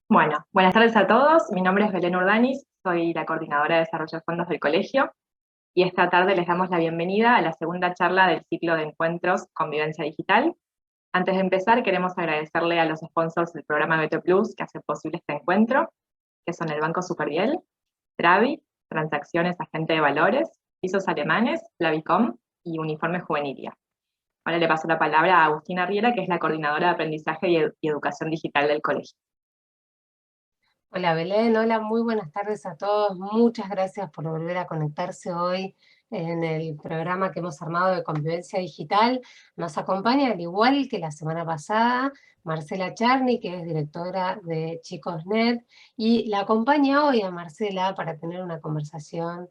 Bueno, buenas tardes a todos. Mi nombre es Belén Urdanis, soy la coordinadora de desarrollo de fondos del colegio y esta tarde les damos la bienvenida a la segunda charla del ciclo de encuentros Convivencia Digital. Antes de empezar, queremos agradecerle a los sponsors del programa Beto Plus que hacen posible este encuentro, que son el Banco Superviel, Travi, Transacciones Agente de Valores, Pisos Alemanes, Flavicom y Uniforme Juvenilia. Ahora le paso la palabra a Agustina Riera, que es la coordinadora de aprendizaje y educación digital del colegio. Hola Belén, hola, muy buenas tardes a todos. Muchas gracias por volver a conectarse hoy en el programa que hemos armado de convivencia digital. Nos acompaña, al igual que la semana pasada, Marcela Charny, que es directora de ChicosNet, y la acompaña hoy a Marcela para tener una conversación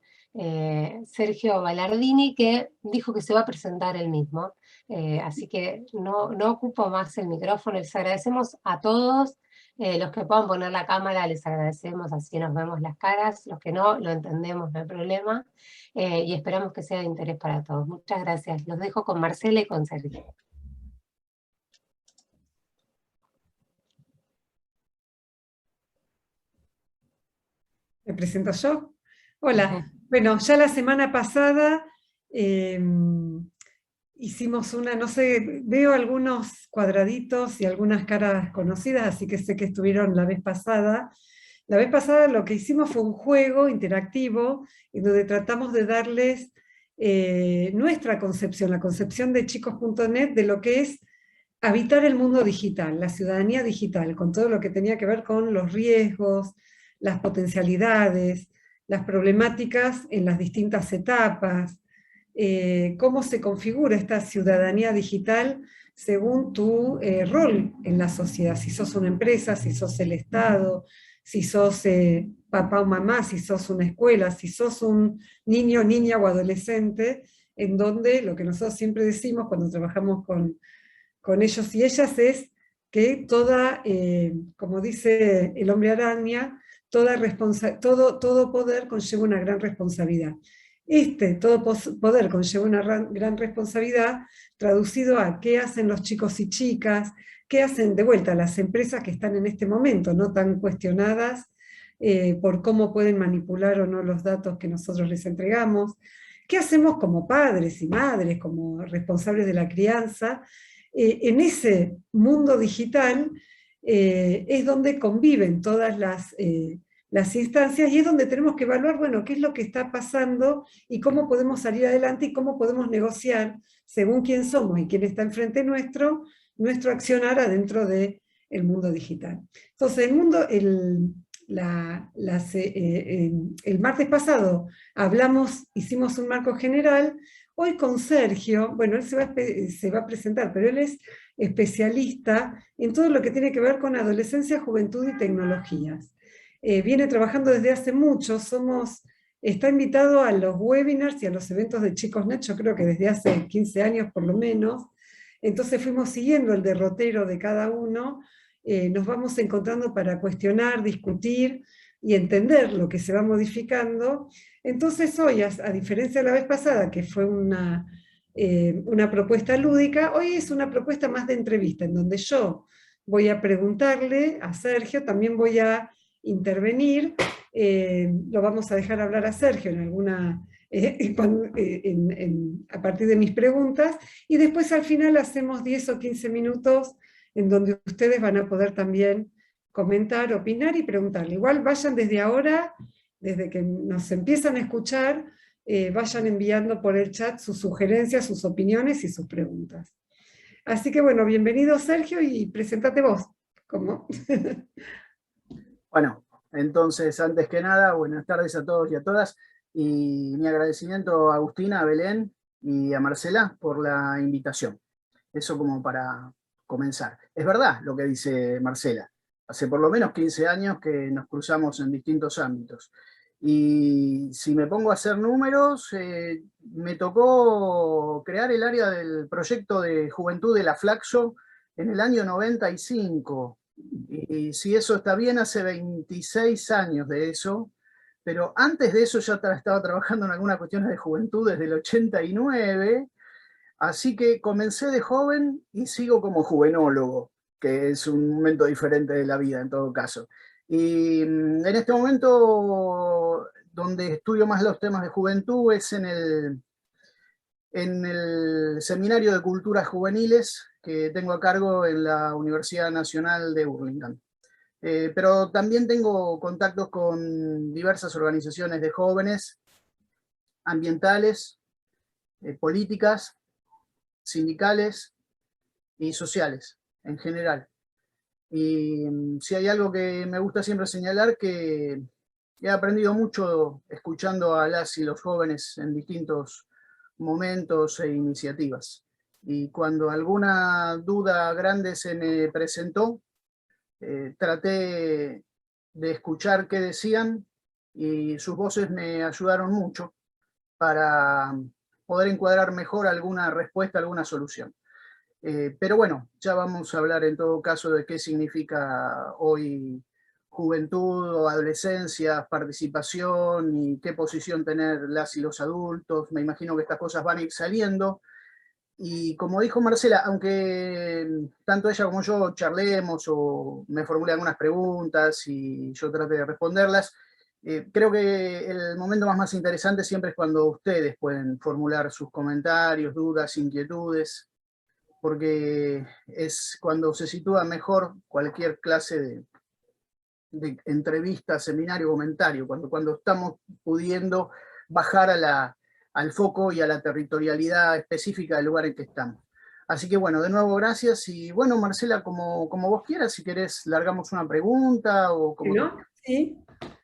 Sergio Ballardini, que dijo que se va a presentar él mismo. Así que no ocupo más el micrófono. Les agradecemos a todos. Los que puedan poner la cámara les agradecemos, así nos vemos las caras. Los que no, lo entendemos, no hay problema. Y esperamos que sea de interés para todos. Muchas gracias. Los dejo con Marcela y con Sergio. ¿Me presento yo? Hola. Bueno, ya la semana pasada hicimos una, no sé, veo algunos cuadraditos y algunas caras conocidas, así que sé que estuvieron la vez pasada. La vez pasada lo que hicimos fue un juego interactivo en donde tratamos de darles nuestra concepción, la concepción de chicos.net de lo que es habitar el mundo digital, la ciudadanía digital, con todo lo que tenía que ver con los riesgos, las potencialidades, las problemáticas en las distintas etapas, cómo se configura esta ciudadanía digital según tu rol en la sociedad, si sos una empresa, si sos el Estado, si sos papá o mamá, si sos una escuela, si sos un niño, niña o adolescente, en donde lo que nosotros siempre decimos cuando trabajamos con ellos y ellas es que toda, como dice el hombre araña, todo poder conlleva una gran responsabilidad. Todo poder conlleva una gran responsabilidad, traducido a qué hacen los chicos y chicas, qué hacen de vuelta las empresas que están en este momento, no tan cuestionadas por cómo pueden manipular o no los datos que nosotros les entregamos, qué hacemos como padres y madres, como responsables de la crianza. En ese mundo digital es donde conviven todas las instancias y es donde tenemos que evaluar, bueno, qué es lo que está pasando y cómo podemos salir adelante y cómo podemos negociar, según quién somos y quién está enfrente nuestro accionar adentro del mundo digital. Entonces, el martes pasado hicimos un marco general. Hoy con Sergio, bueno, él se va a presentar, pero él es especialista en todo lo que tiene que ver con adolescencia, juventud y tecnologías. Viene trabajando desde hace mucho, está invitado a los webinars y a los eventos de ChicosNet, yo creo que desde hace 15 años por lo menos. Entonces fuimos siguiendo el derrotero de cada uno, nos vamos encontrando para cuestionar, discutir y entender lo que se va modificando. Entonces hoy, a diferencia de la vez pasada, que fue una propuesta lúdica, hoy es una propuesta más de entrevista, en donde yo voy a preguntarle a Sergio, también voy a intervenir, lo vamos a dejar hablar a Sergio a partir de mis preguntas, y después al final hacemos 10 o 15 minutos en donde ustedes van a poder también comentar, opinar y preguntarle. Igual vayan desde ahora, desde que nos empiezan a escuchar, vayan enviando por el chat sus sugerencias, sus opiniones y sus preguntas. Así que bueno, bienvenido Sergio y presentate vos. ¿Cómo? Bueno, entonces antes que nada, buenas tardes a todos y a todas, y mi agradecimiento a Agustina, a Belén y a Marcela por la invitación. Eso como para comenzar. Es verdad lo que dice Marcela. Hace por lo menos 15 años que nos cruzamos en distintos ámbitos. Y si me pongo a hacer números, me tocó crear el área del proyecto de juventud de la Flaxo en el año 95. Y si eso está bien, hace 26 años de eso. Pero antes de eso ya estaba trabajando en algunas cuestiones de juventud desde el 89. Así que comencé de joven y sigo como juvenólogo. que es un momento diferente de la vida en todo caso. Y en este momento donde estudio más los temas de juventud es en el Seminario de Culturas Juveniles que tengo a cargo en la Universidad Nacional de Burlingame. Pero también tengo contactos con diversas organizaciones de jóvenes, ambientales, políticas, sindicales y sociales en general. Y si hay algo que me gusta siempre señalar, que he aprendido mucho escuchando a las y los jóvenes en distintos momentos e iniciativas. Y cuando alguna duda grande se me presentó, traté de escuchar qué decían y sus voces me ayudaron mucho para poder encuadrar mejor alguna respuesta, alguna solución. Pero bueno, ya vamos a hablar en todo caso de qué significa hoy juventud o adolescencia, participación y qué posición tener las y los adultos. Me imagino que estas cosas van a ir saliendo. Y como dijo Marcela, aunque tanto ella como yo charlemos o me formule algunas preguntas y yo trate de responderlas, creo que el momento más interesante siempre es cuando ustedes pueden formular sus comentarios, dudas, inquietudes, porque es cuando se sitúa mejor cualquier clase de entrevista, seminario, comentario, cuando estamos pudiendo bajar al foco y a la territorialidad específica del lugar en que estamos. Así que bueno, de nuevo gracias, y bueno, Marcela, como vos quieras, si querés largamos una pregunta o como... ¿No?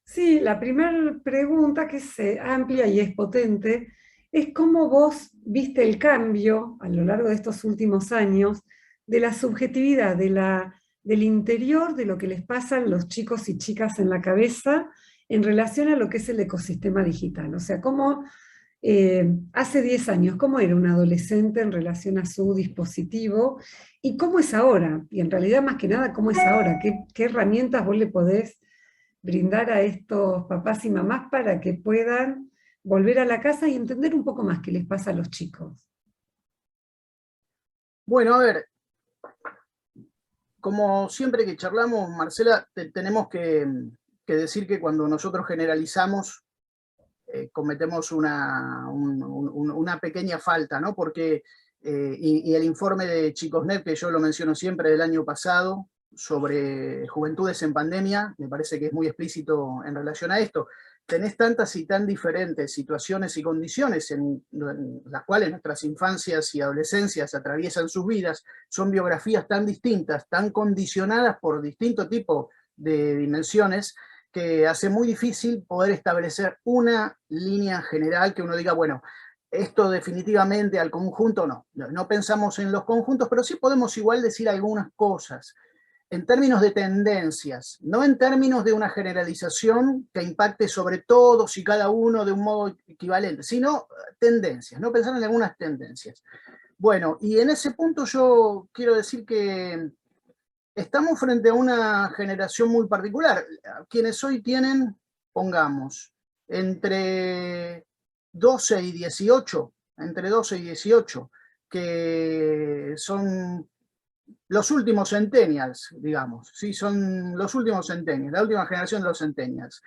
Sí, la primera pregunta, que es amplia y es potente, es cómo vos viste el cambio a lo largo de estos últimos años de la subjetividad, del interior, de lo que les pasa a los chicos y chicas en la cabeza en relación a lo que es el ecosistema digital. O sea, cómo hace 10 años, cómo era un adolescente en relación a su dispositivo y cómo es ahora. Y en realidad, más que nada, cómo es ahora, qué herramientas vos le podés brindar a estos papás y mamás para que puedan volver a la casa y entender un poco más qué les pasa a los chicos. Bueno, a ver, como siempre que charlamos, Marcela, tenemos que decir que cuando nosotros generalizamos, cometemos una pequeña falta, ¿no? Porque, y el informe de Chicosnet, que yo lo menciono siempre del año pasado, sobre juventudes en pandemia, me parece que es muy explícito en relación a esto. Tenés tantas y tan diferentes situaciones y condiciones en las cuales nuestras infancias y adolescencias atraviesan sus vidas, son biografías tan distintas, tan condicionadas por distinto tipo de dimensiones, que hace muy difícil poder establecer una línea general que uno diga, bueno, esto definitivamente al conjunto no pensamos en los conjuntos, pero sí podemos igual decir algunas cosas en términos de tendencias, no en términos de una generalización que impacte sobre todos y cada uno de un modo equivalente, sino tendencias, no pensar en algunas tendencias. Bueno, y en ese punto yo quiero decir que estamos frente a una generación muy particular. Quienes hoy tienen, pongamos, entre 12 y 18, que son los últimos centennials, digamos, ¿sí? Son los últimos centennials, la última generación de los centennials.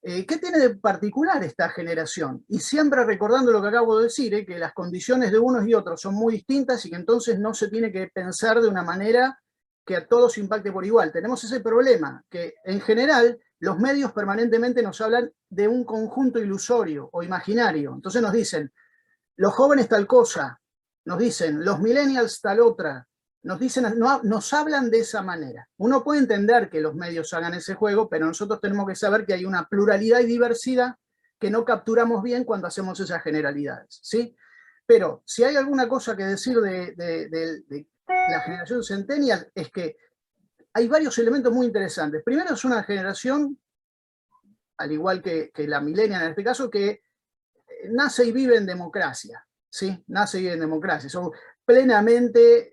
¿Qué tiene de particular esta generación? Y siempre recordando lo que acabo de decir, que las condiciones de unos y otros son muy distintas y que entonces no se tiene que pensar de una manera que a todos impacte por igual. Tenemos ese problema, que en general los medios permanentemente nos hablan de un conjunto ilusorio o imaginario. Entonces nos dicen, los jóvenes tal cosa, nos dicen, los millennials tal otra, nos hablan de esa manera. Uno puede entender que los medios hagan ese juego, pero nosotros tenemos que saber que hay una pluralidad y diversidad que no capturamos bien cuando hacemos esas generalidades, ¿sí? Pero si hay alguna cosa que decir de la generación centennial, es que hay varios elementos muy interesantes. Primero, es una generación, al igual que la millennial en este caso, que nace y vive en democracia, ¿sí? Nace y vive en democracia. Son plenamente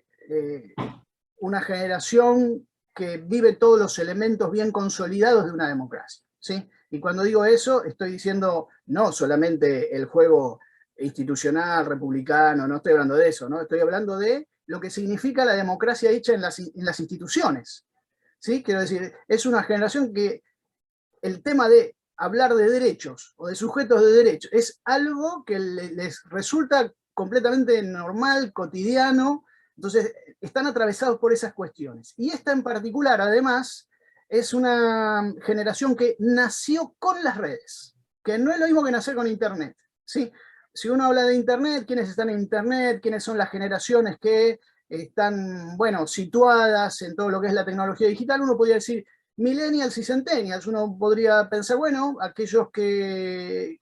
una generación que vive todos los elementos bien consolidados de una democracia, ¿sí? Y cuando digo eso, estoy diciendo no solamente el juego institucional, republicano, no estoy hablando de eso, ¿no? Estoy hablando de lo que significa la democracia hecha en las instituciones. ¿Sí? Quiero decir, es una generación que el tema de hablar de derechos o de sujetos de derechos es algo que les resulta completamente normal, cotidiano, entonces están atravesados por esas cuestiones. Y esta en particular, además, es una generación que nació con las redes, que no es lo mismo que nacer con Internet, ¿sí? Si uno habla de Internet, ¿quiénes están en Internet? ¿Quiénes son las generaciones que están, bueno, situadas en todo lo que es la tecnología digital? Uno podría decir millennials y centennials. Uno podría pensar, bueno, aquellos que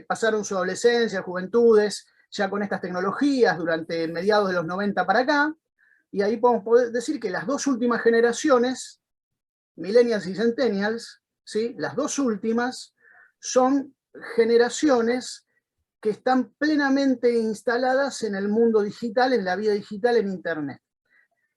pasaron su adolescencia, juventudes, ya con estas tecnologías durante mediados de los 90 para acá, y ahí podemos poder decir que las dos últimas generaciones, millennials y centennials, ¿sí? Las dos últimas son generaciones que están plenamente instaladas en el mundo digital, en la vida digital, en Internet.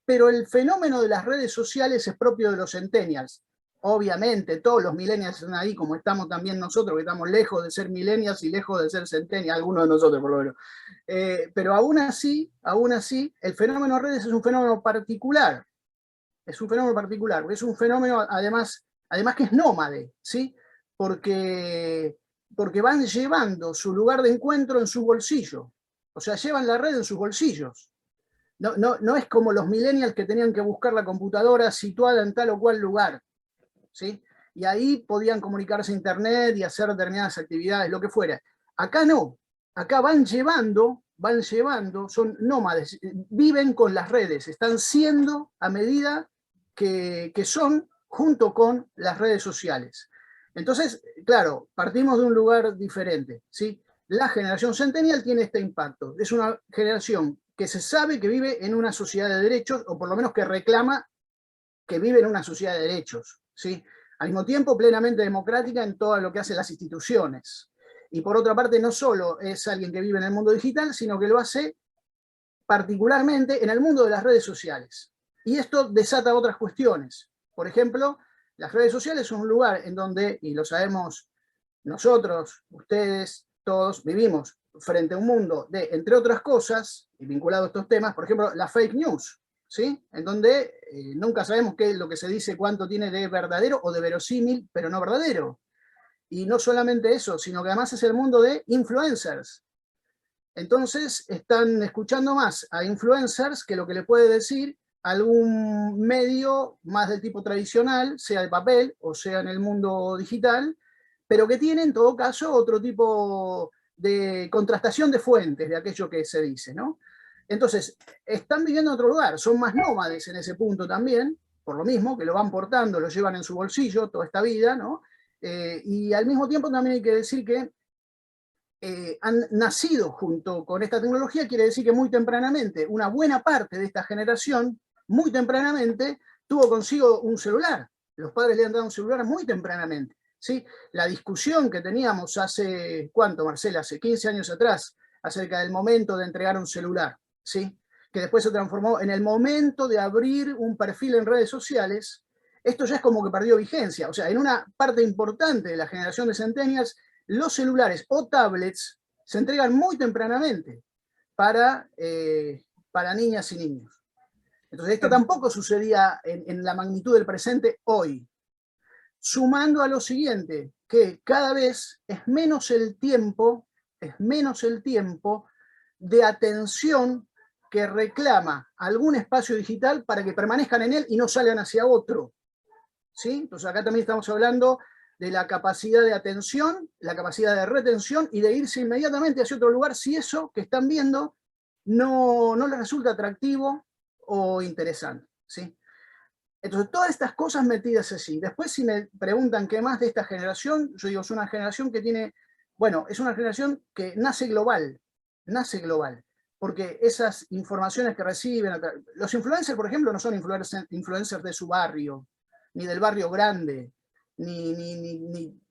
Pero el fenómeno de las redes sociales es propio de los centennials. Obviamente, todos los millennials están ahí, como estamos también nosotros, que estamos lejos de ser millennials y lejos de ser centennials, algunos de nosotros por lo menos. Pero aún así, el fenómeno de redes es un fenómeno particular. Es un fenómeno particular, es un fenómeno además que es nómade, ¿sí? Porque van llevando su lugar de encuentro en su bolsillo. O sea, llevan la red en sus bolsillos. No es como los millennials que tenían que buscar la computadora situada en tal o cual lugar, ¿sí? Y ahí podían comunicarse a internet y hacer determinadas actividades, lo que fuera. Acá no, acá van llevando, son nómades, viven con las redes, están siendo a medida que son junto con las redes sociales. Entonces, claro, partimos de un lugar diferente, ¿sí? La generación centennial tiene este impacto, es una generación que se sabe que vive en una sociedad de derechos, o por lo menos que reclama que vive en una sociedad de derechos, ¿sí? Al mismo tiempo, plenamente democrática en todo lo que hacen las instituciones. Y por otra parte, no solo es alguien que vive en el mundo digital, sino que lo hace particularmente en el mundo de las redes sociales. Y esto desata otras cuestiones. Por ejemplo, las redes sociales son un lugar en donde, y lo sabemos nosotros, ustedes, todos, vivimos frente a un mundo de, entre otras cosas, y vinculado a estos temas, por ejemplo, la fake news, ¿sí? En donde nunca sabemos qué es lo que se dice, cuánto tiene de verdadero o de verosímil, pero no verdadero. Y no solamente eso, sino que además es el mundo de influencers. Entonces están escuchando más a influencers que lo que le puede decir algún medio más del tipo tradicional, sea de papel o sea en el mundo digital, pero que tiene en todo caso otro tipo de contrastación de fuentes de aquello que se dice, ¿no? Entonces, están viviendo en otro lugar, son más nómades en ese punto también, por lo mismo, que lo van portando, lo llevan en su bolsillo toda esta vida, ¿no? Y al mismo tiempo también hay que decir que han nacido junto con esta tecnología, quiere decir que muy tempranamente, una buena parte de esta generación, muy tempranamente, tuvo consigo un celular. Los padres le han dado un celular muy tempranamente, ¿sí? La discusión que teníamos hace, ¿cuánto, Marcela? Hace 15 años atrás, acerca del momento de entregar un celular, ¿sí? Que después se transformó en el momento de abrir un perfil en redes sociales. Esto ya es como que perdió vigencia. O sea, en una parte importante de la generación de centennials, los celulares o tablets se entregan muy tempranamente para niñas y niños. Entonces esto tampoco sucedía en la magnitud del presente hoy. Sumando a lo siguiente, que cada vez es menos el tiempo de atención que reclama algún espacio digital para que permanezcan en él y no salgan hacia otro, ¿sí? Entonces acá también estamos hablando de la capacidad de atención, la capacidad de retención y de irse inmediatamente hacia otro lugar si eso que están viendo no les resulta atractivo o interesante, ¿sí? Entonces, todas estas cosas metidas así. Después, si me preguntan qué más de esta generación, yo digo, es una generación que tiene, bueno, es una generación que nace global, porque esas informaciones que reciben, los influencers, por ejemplo, no son influencers de su barrio, ni del barrio grande, ni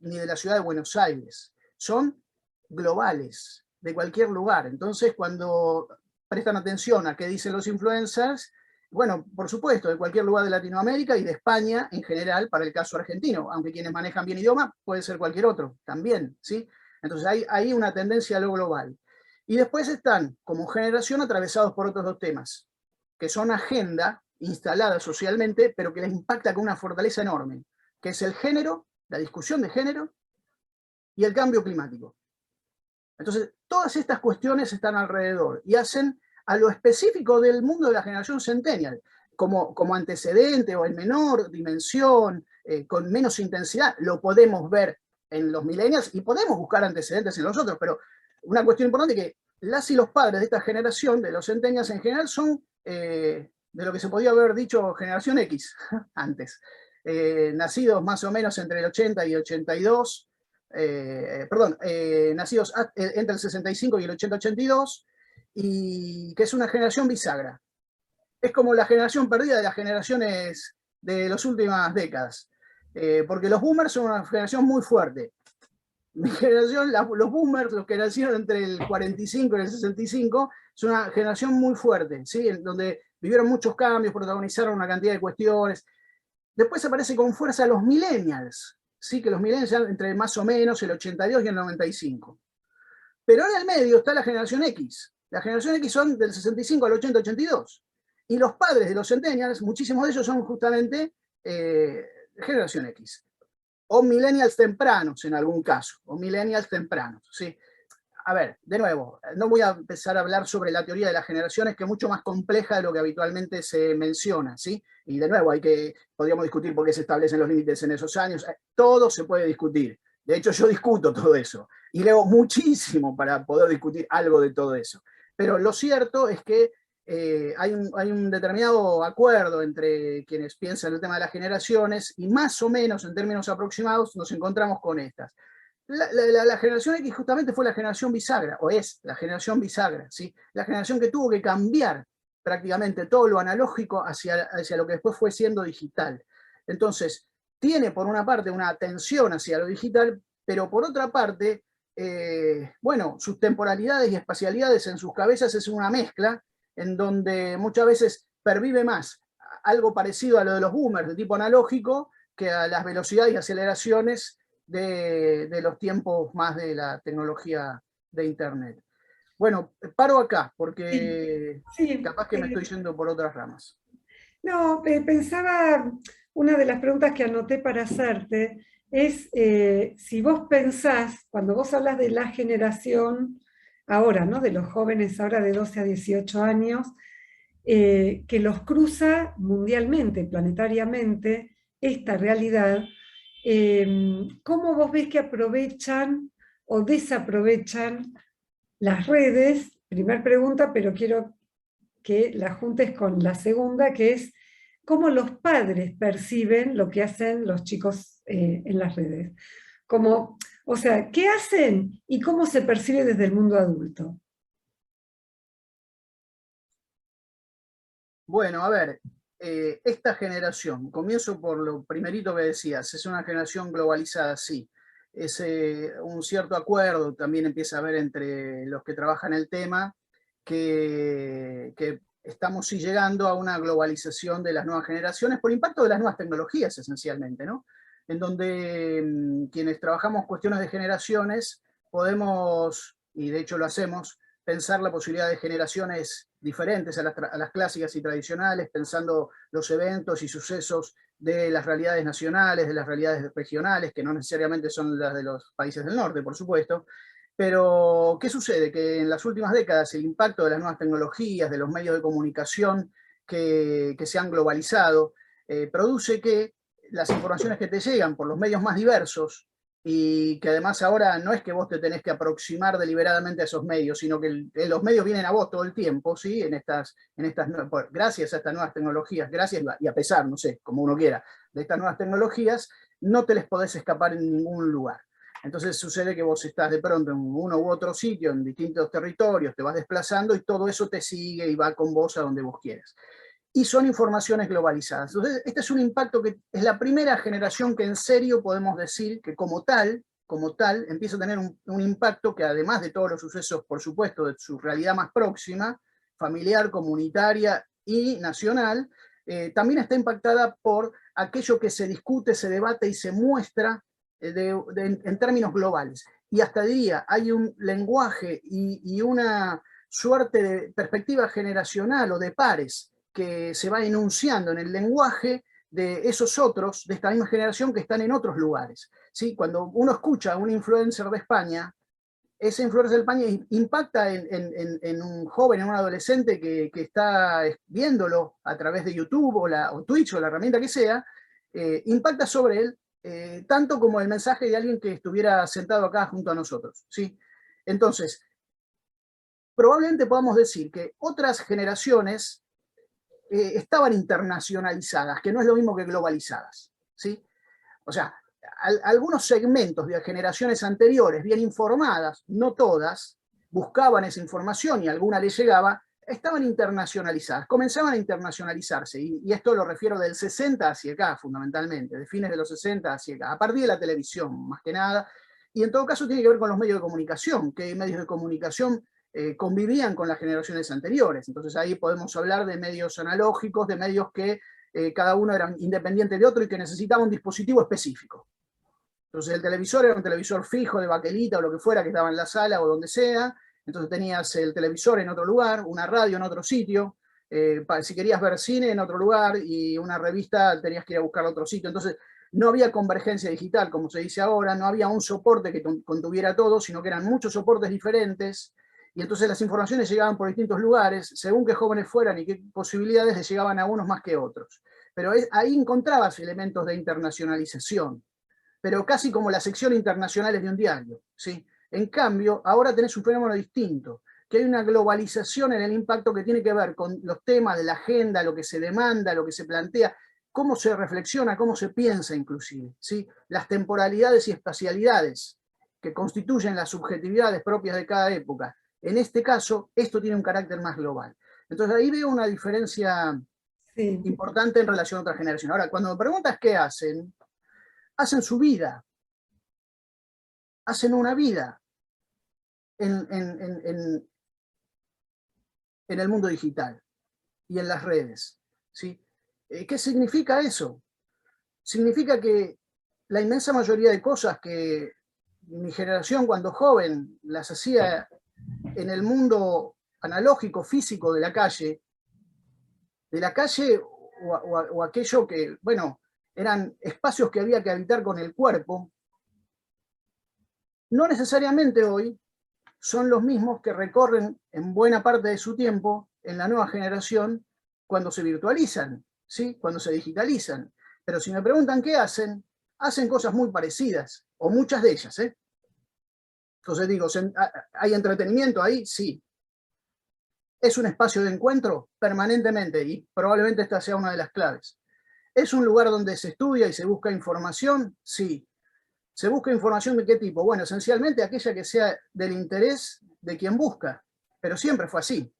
de la ciudad de Buenos Aires. Son globales, de cualquier lugar. Entonces, cuando prestan atención a qué dicen los influencers, bueno, por supuesto, de cualquier lugar de Latinoamérica y de España en general, para el caso argentino, aunque quienes manejan bien idioma, puede ser cualquier otro también, ¿sí? Entonces hay una tendencia a lo global. Y después están, como generación, atravesados por otros dos temas. que son agenda instalada socialmente, pero que les impacta con una fortaleza enorme, que es el género, la discusión de género y el cambio climático. Entonces, todas estas cuestiones están alrededor y hacen a lo específico del mundo de la generación centennial, como antecedente o en menor dimensión, con menos intensidad, lo podemos ver en los millennials y podemos buscar antecedentes en los otros, pero una cuestión importante es que las y los padres de esta generación, de los centennials en general, son de lo que se podía haber dicho generación X antes, nacidos más o menos entre el 80 y el 82, nacidos entre el 65 y el 80-82, y que es una generación bisagra. Es como la generación perdida de las generaciones de las últimas décadas, porque los boomers son una generación muy fuerte. Mi generación, los boomers, los que nacieron entre el 45 y el 65, es una generación muy fuerte, ¿sí? En donde vivieron muchos cambios, protagonizaron una cantidad de cuestiones. Después aparece con fuerza los millennials, ¿sí? Que los millennials entre más o menos el 82 y el 95. Pero en el medio está la generación X. La generación X son del 65 al 80-82. Y los padres de los centennials, muchísimos de ellos son justamente generación X. O millennials tempranos en algún caso, o millennials tempranos, ¿sí? A ver, de nuevo, no voy a empezar a hablar sobre la teoría de las generaciones, que es mucho más compleja de lo que habitualmente se menciona, ¿sí? Y de nuevo, podríamos discutir por qué se establecen los límites en esos años, todo se puede discutir. De hecho, yo discuto todo eso, y leo muchísimo para poder discutir algo de todo eso. Pero lo cierto es que hay un determinado acuerdo entre quienes piensan el tema de las generaciones, y más o menos en términos aproximados nos encontramos con estas. La generación X justamente fue la generación bisagra, o es la generación bisagra, ¿sí? La generación que tuvo que cambiar prácticamente todo lo analógico hacia lo que después fue siendo digital. Entonces, tiene por una parte una atención hacia lo digital, pero por otra parte, bueno, sus temporalidades y espacialidades en sus cabezas es una mezcla en donde muchas veces pervive más algo parecido a lo de los boomers de tipo analógico que a las velocidades y aceleraciones de los tiempos más de la tecnología de Internet. Bueno, paro acá porque Sí, capaz que me estoy yendo por otras ramas. no, pensaba, una de las preguntas que anoté para hacerte es si vos pensás, cuando vos hablas de la generación ahora, ¿no? De los jóvenes ahora de 12 a 18 años, que los cruza mundialmente, planetariamente, esta realidad, ¿cómo vos ves que aprovechan o desaprovechan las redes? Primer pregunta, pero quiero que la juntes con la segunda, que es cómo los padres perciben lo que hacen los chicos en las redes. O sea, ¿qué hacen y cómo se percibe desde el mundo adulto? Bueno, a ver, esta generación, comienzo por lo primerito que decías, es una generación globalizada, sí. Es un cierto acuerdo, también empieza a haber entre los que trabajan el tema, que estamos sí llegando a una globalización de las nuevas generaciones por impacto de las nuevas tecnologías, esencialmente, ¿no? En donde quienes trabajamos cuestiones de generaciones podemos, y de hecho lo hacemos, pensar la posibilidad de generaciones diferentes a las clásicas y tradicionales, pensando los eventos y sucesos de las realidades nacionales, de las realidades regionales, que no necesariamente son las de los países del norte, por supuesto. Pero, ¿qué sucede? Que en las últimas décadas el impacto de las nuevas tecnologías, de los medios de comunicación que se han globalizado, produce que las informaciones que te llegan por los medios más diversos, y que además ahora no es que vos te tenés que aproximar deliberadamente a esos medios, sino que los medios vienen a vos todo el tiempo, ¿sí? Gracias a estas nuevas tecnologías, gracias y a pesar, no sé, como uno quiera, de estas nuevas tecnologías, no te les podés escapar en ningún lugar. Entonces sucede que vos estás de pronto en uno u otro sitio, en distintos territorios, te vas desplazando y todo eso te sigue y va con vos a donde vos quieras. Y son informaciones globalizadas. Entonces, este es un impacto que es la primera generación que en serio podemos decir que como tal, empieza a tener un impacto que además de todos los sucesos, por supuesto, de su realidad más próxima, familiar, comunitaria y nacional, también está impactada por aquello que se discute, se debate y se muestra en términos globales. Y hasta diría, hay un lenguaje y una suerte de perspectiva generacional o de pares que se va enunciando en el lenguaje de esos otros, de esta misma generación que están en otros lugares. ¿Sí? Cuando uno escucha a un influencer de España, ese influencer de España impacta en un joven, en un adolescente que está viéndolo a través de YouTube o Twitch o la herramienta que sea, impacta sobre él tanto como el mensaje de alguien que estuviera sentado acá junto a nosotros. ¿Sí? Entonces, probablemente podamos decir que otras generaciones estaban internacionalizadas, que no es lo mismo que globalizadas. ¿Sí? O sea, algunos segmentos de generaciones anteriores, bien informadas, no todas, buscaban esa información y alguna les llegaba, estaban internacionalizadas, comenzaban a internacionalizarse, y esto lo refiero del 60 hacia acá, fundamentalmente, de fines de los 60 hacia acá, a partir de la televisión, más que nada, y en todo caso tiene que ver con los medios de comunicación, que medios de comunicación convivían con las generaciones anteriores. Entonces ahí podemos hablar de medios analógicos, de medios que cada uno era independiente de otro y que necesitaba un dispositivo específico. Entonces el televisor era un televisor fijo de baquelita o lo que fuera que estaba en la sala o donde sea, entonces tenías el televisor en otro lugar, una radio en otro sitio, si querías ver cine en otro lugar y una revista tenías que ir a buscar a otro sitio. Entonces no había convergencia digital, como se dice ahora, no había un soporte que contuviera todo, sino que eran muchos soportes diferentes, y entonces las informaciones llegaban por distintos lugares, según qué jóvenes fueran y qué posibilidades les llegaban a unos más que otros. Pero ahí encontrabas elementos de internacionalización, pero casi como las secciones internacionales de un diario. ¿Sí? En cambio, ahora tenés un fenómeno distinto, que hay una globalización en el impacto que tiene que ver con los temas de la agenda, lo que se demanda, lo que se plantea, cómo se reflexiona, cómo se piensa inclusive. ¿Sí? Las temporalidades y espacialidades que constituyen las subjetividades propias de cada época. En este caso, esto tiene un carácter más global. Entonces ahí veo una diferencia importante en relación a otra generación. Ahora, cuando me preguntas qué hacen su vida, hacen una vida en el mundo digital y en las redes. ¿Sí? ¿Qué significa eso? Significa que la inmensa mayoría de cosas que mi generación cuando joven las hacía en el mundo analógico, físico de la calle o aquello que, bueno, eran espacios que había que habitar con el cuerpo, no necesariamente hoy son los mismos que recorren en buena parte de su tiempo en la nueva generación cuando se virtualizan, ¿sí? Cuando se digitalizan. Pero si me preguntan qué hacen cosas muy parecidas, o muchas de ellas. Entonces digo, ¿hay entretenimiento ahí? Sí. ¿Es un espacio de encuentro? Permanentemente, y probablemente esta sea una de las claves. ¿Es un lugar donde se estudia y se busca información? Sí. ¿Se busca información de qué tipo? Bueno, esencialmente aquella que sea del interés de quien busca, pero siempre fue así.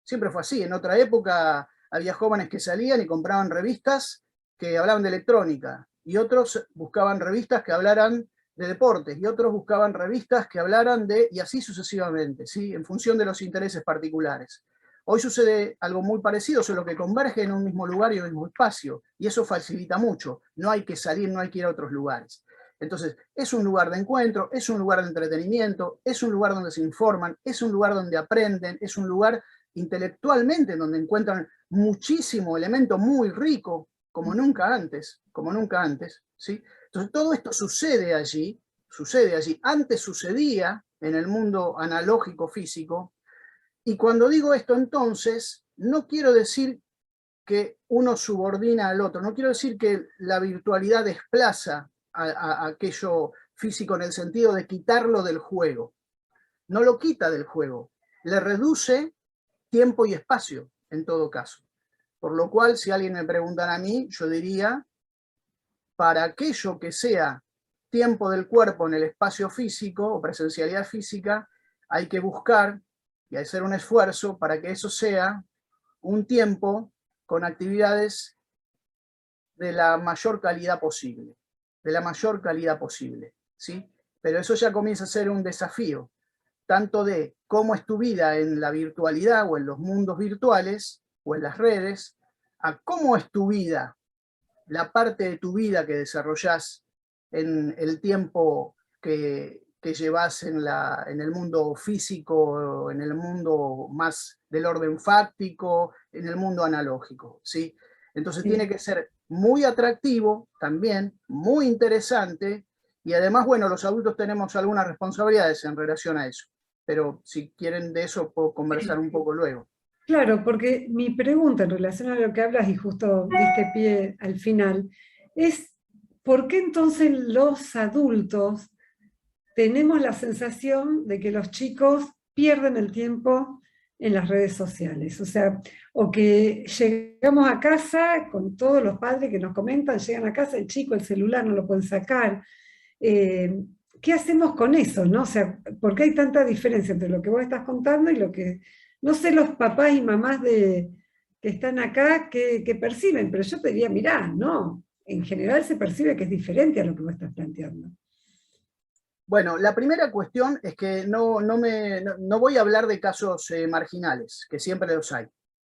Siempre fue así. En otra época había jóvenes que salían y compraban revistas que hablaban de electrónica, y otros buscaban revistas que hablaran de deportes, y otros buscaban revistas que hablaran de, y así sucesivamente, ¿sí? En función de los intereses particulares. Hoy sucede algo muy parecido, solo que converge en un mismo lugar y en un mismo espacio, y eso facilita mucho. No hay que salir, no hay que ir a otros lugares. Entonces, es un lugar de encuentro, es un lugar de entretenimiento, es un lugar donde se informan, es un lugar donde aprenden, es un lugar intelectualmente donde encuentran muchísimo elemento muy rico, como nunca antes, ¿sí? Entonces, todo esto sucede allí, antes sucedía en el mundo analógico físico, y cuando digo esto entonces, no quiero decir que uno subordina al otro, no quiero decir que la virtualidad desplaza a aquello físico en el sentido de quitarlo del juego. No lo quita del juego, le reduce tiempo y espacio en todo caso. Por lo cual, si alguien me preguntara a mí, yo diría, para aquello que sea tiempo del cuerpo en el espacio físico o presencialidad física, hay que buscar y hacer un esfuerzo para que eso sea un tiempo con actividades de la mayor calidad posible, ¿sí? Pero eso ya comienza a ser un desafío, tanto de cómo es tu vida en la virtualidad o en los mundos virtuales o en las redes, a cómo es tu vida, la parte de tu vida que desarrollás en el tiempo que llevas en el mundo físico, en el mundo más del orden fáctico, en el mundo analógico, ¿sí? Entonces Sí. tiene que ser muy atractivo también, muy interesante, y además, bueno, los adultos tenemos algunas responsabilidades en relación a eso, pero si quieren de eso puedo conversar un poco luego. Claro, porque mi pregunta en relación a lo que hablas, y justo diste pie al final, es ¿por qué entonces los adultos tenemos la sensación de que los chicos pierden el tiempo en las redes sociales? O sea, o que llegamos a casa con todos los padres que nos comentan, llegan a casa, el chico, el celular no lo pueden sacar. Eh, ¿Qué hacemos con eso, no? O sea, ¿por qué hay tanta diferencia entre lo que vos estás contando y lo que, no sé, los papás y mamás que están acá que perciben? Pero yo te diría, mirá, no, en general se percibe que es diferente a lo que vos estás planteando. Bueno, la primera cuestión es que no voy a hablar de casos marginales, que siempre los hay.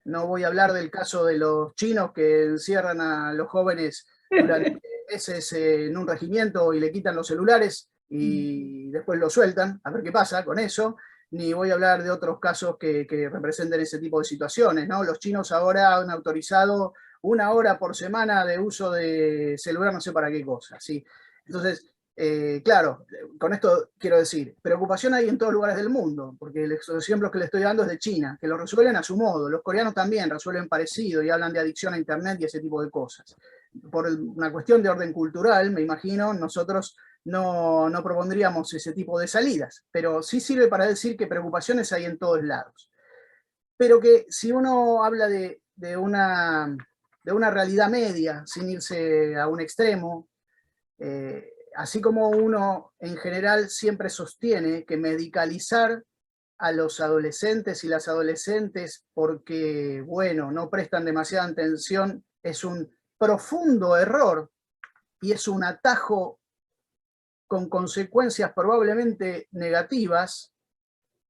No voy a hablar del caso de los chinos que encierran a los jóvenes durante meses en un regimiento y le quitan los celulares y después los sueltan, a ver qué pasa con eso. Ni voy a hablar de otros casos que representen ese tipo de situaciones, ¿no? Los chinos ahora han autorizado 1 hora por semana de uso de celular, no sé para qué cosa, ¿sí? Entonces, claro, con esto quiero decir, preocupación hay en todos lugares del mundo, porque los ejemplos que le estoy dando es de China, que lo resuelven a su modo. Los coreanos también resuelven parecido y hablan de adicción a Internet y ese tipo de cosas. Por una cuestión de orden cultural, me imagino, nosotros no propondríamos ese tipo de salidas, pero sí sirve para decir que preocupaciones hay en todos lados. Pero que si uno habla de una realidad media, sin irse a un extremo, así como uno en general siempre sostiene que medicalizar a los adolescentes y las adolescentes porque, bueno, no prestan demasiada atención es un profundo error y es un atajo con consecuencias probablemente negativas,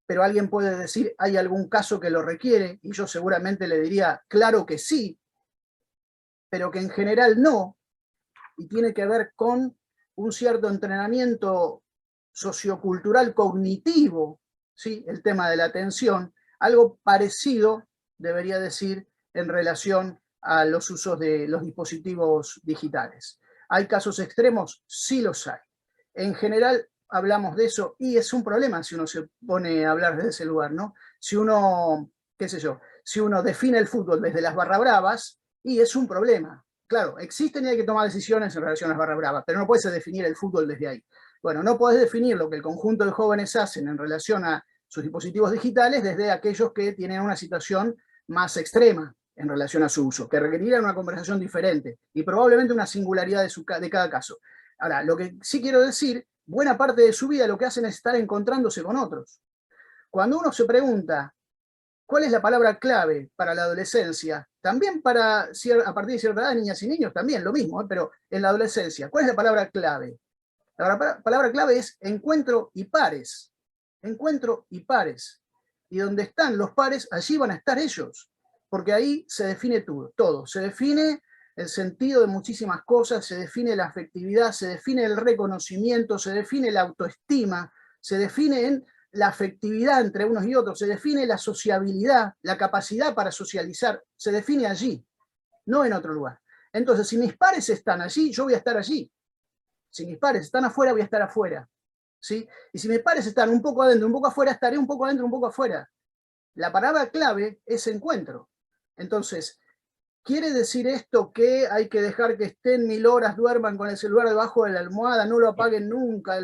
pero alguien puede decir, ¿hay algún caso que lo requiere? Y yo seguramente le diría, claro que sí, pero que en general no, y tiene que ver con un cierto entrenamiento sociocultural cognitivo, ¿sí? El tema de la atención, algo parecido, debería decir, en relación a los usos de los dispositivos digitales. ¿Hay casos extremos? Sí los hay. En general hablamos de eso y es un problema si uno se pone a hablar desde ese lugar, ¿no? Si uno, qué sé yo, si uno define el fútbol desde las barra bravas, y es un problema. Claro, existen y hay que tomar decisiones en relación a las barras bravas, pero no puedes definir el fútbol desde ahí. Bueno, no podés definir lo que el conjunto de jóvenes hacen en relación a sus dispositivos digitales desde aquellos que tienen una situación más extrema en relación a su uso, que requerirían una conversación diferente y probablemente una singularidad de cada caso. Ahora, lo que sí quiero decir, buena parte de su vida lo que hacen es estar encontrándose con otros. Cuando uno se pregunta, ¿cuál es la palabra clave para la adolescencia? También para, a partir de cierta edad, niñas y niños, también lo mismo, pero en la adolescencia, ¿cuál es la palabra clave? La palabra clave es encuentro y pares. Encuentro y pares. Y donde están los pares, allí van a estar ellos. Porque ahí se define todo. Se define el sentido de muchísimas cosas, se define la afectividad, se define el reconocimiento, se define la autoestima, se define en la afectividad entre unos y otros, se define la sociabilidad, la capacidad para socializar, se define allí, no en otro lugar. Entonces, si mis pares están allí, yo voy a estar allí. Si mis pares están afuera, voy a estar afuera. ¿Sí? Y si mis pares están un poco adentro, un poco afuera, estaré un poco adentro, un poco afuera. La palabra clave es encuentro. Entonces, ¿quiere decir esto que hay que dejar que estén 1000 horas, duerman con el celular debajo de la almohada, no lo apaguen nunca?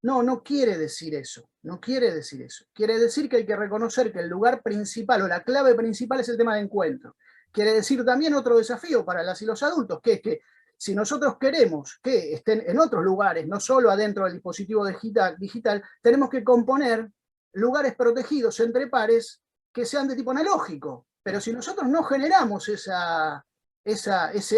No, no quiere decir eso. No quiere decir eso. Quiere decir que hay que reconocer que el lugar principal o la clave principal es el tema de encuentro. Quiere decir también otro desafío para las y los adultos, que es que si nosotros queremos que estén en otros lugares, no solo adentro del dispositivo digital, tenemos que componer lugares protegidos entre pares que sean de tipo analógico. Pero si nosotros no generamos ese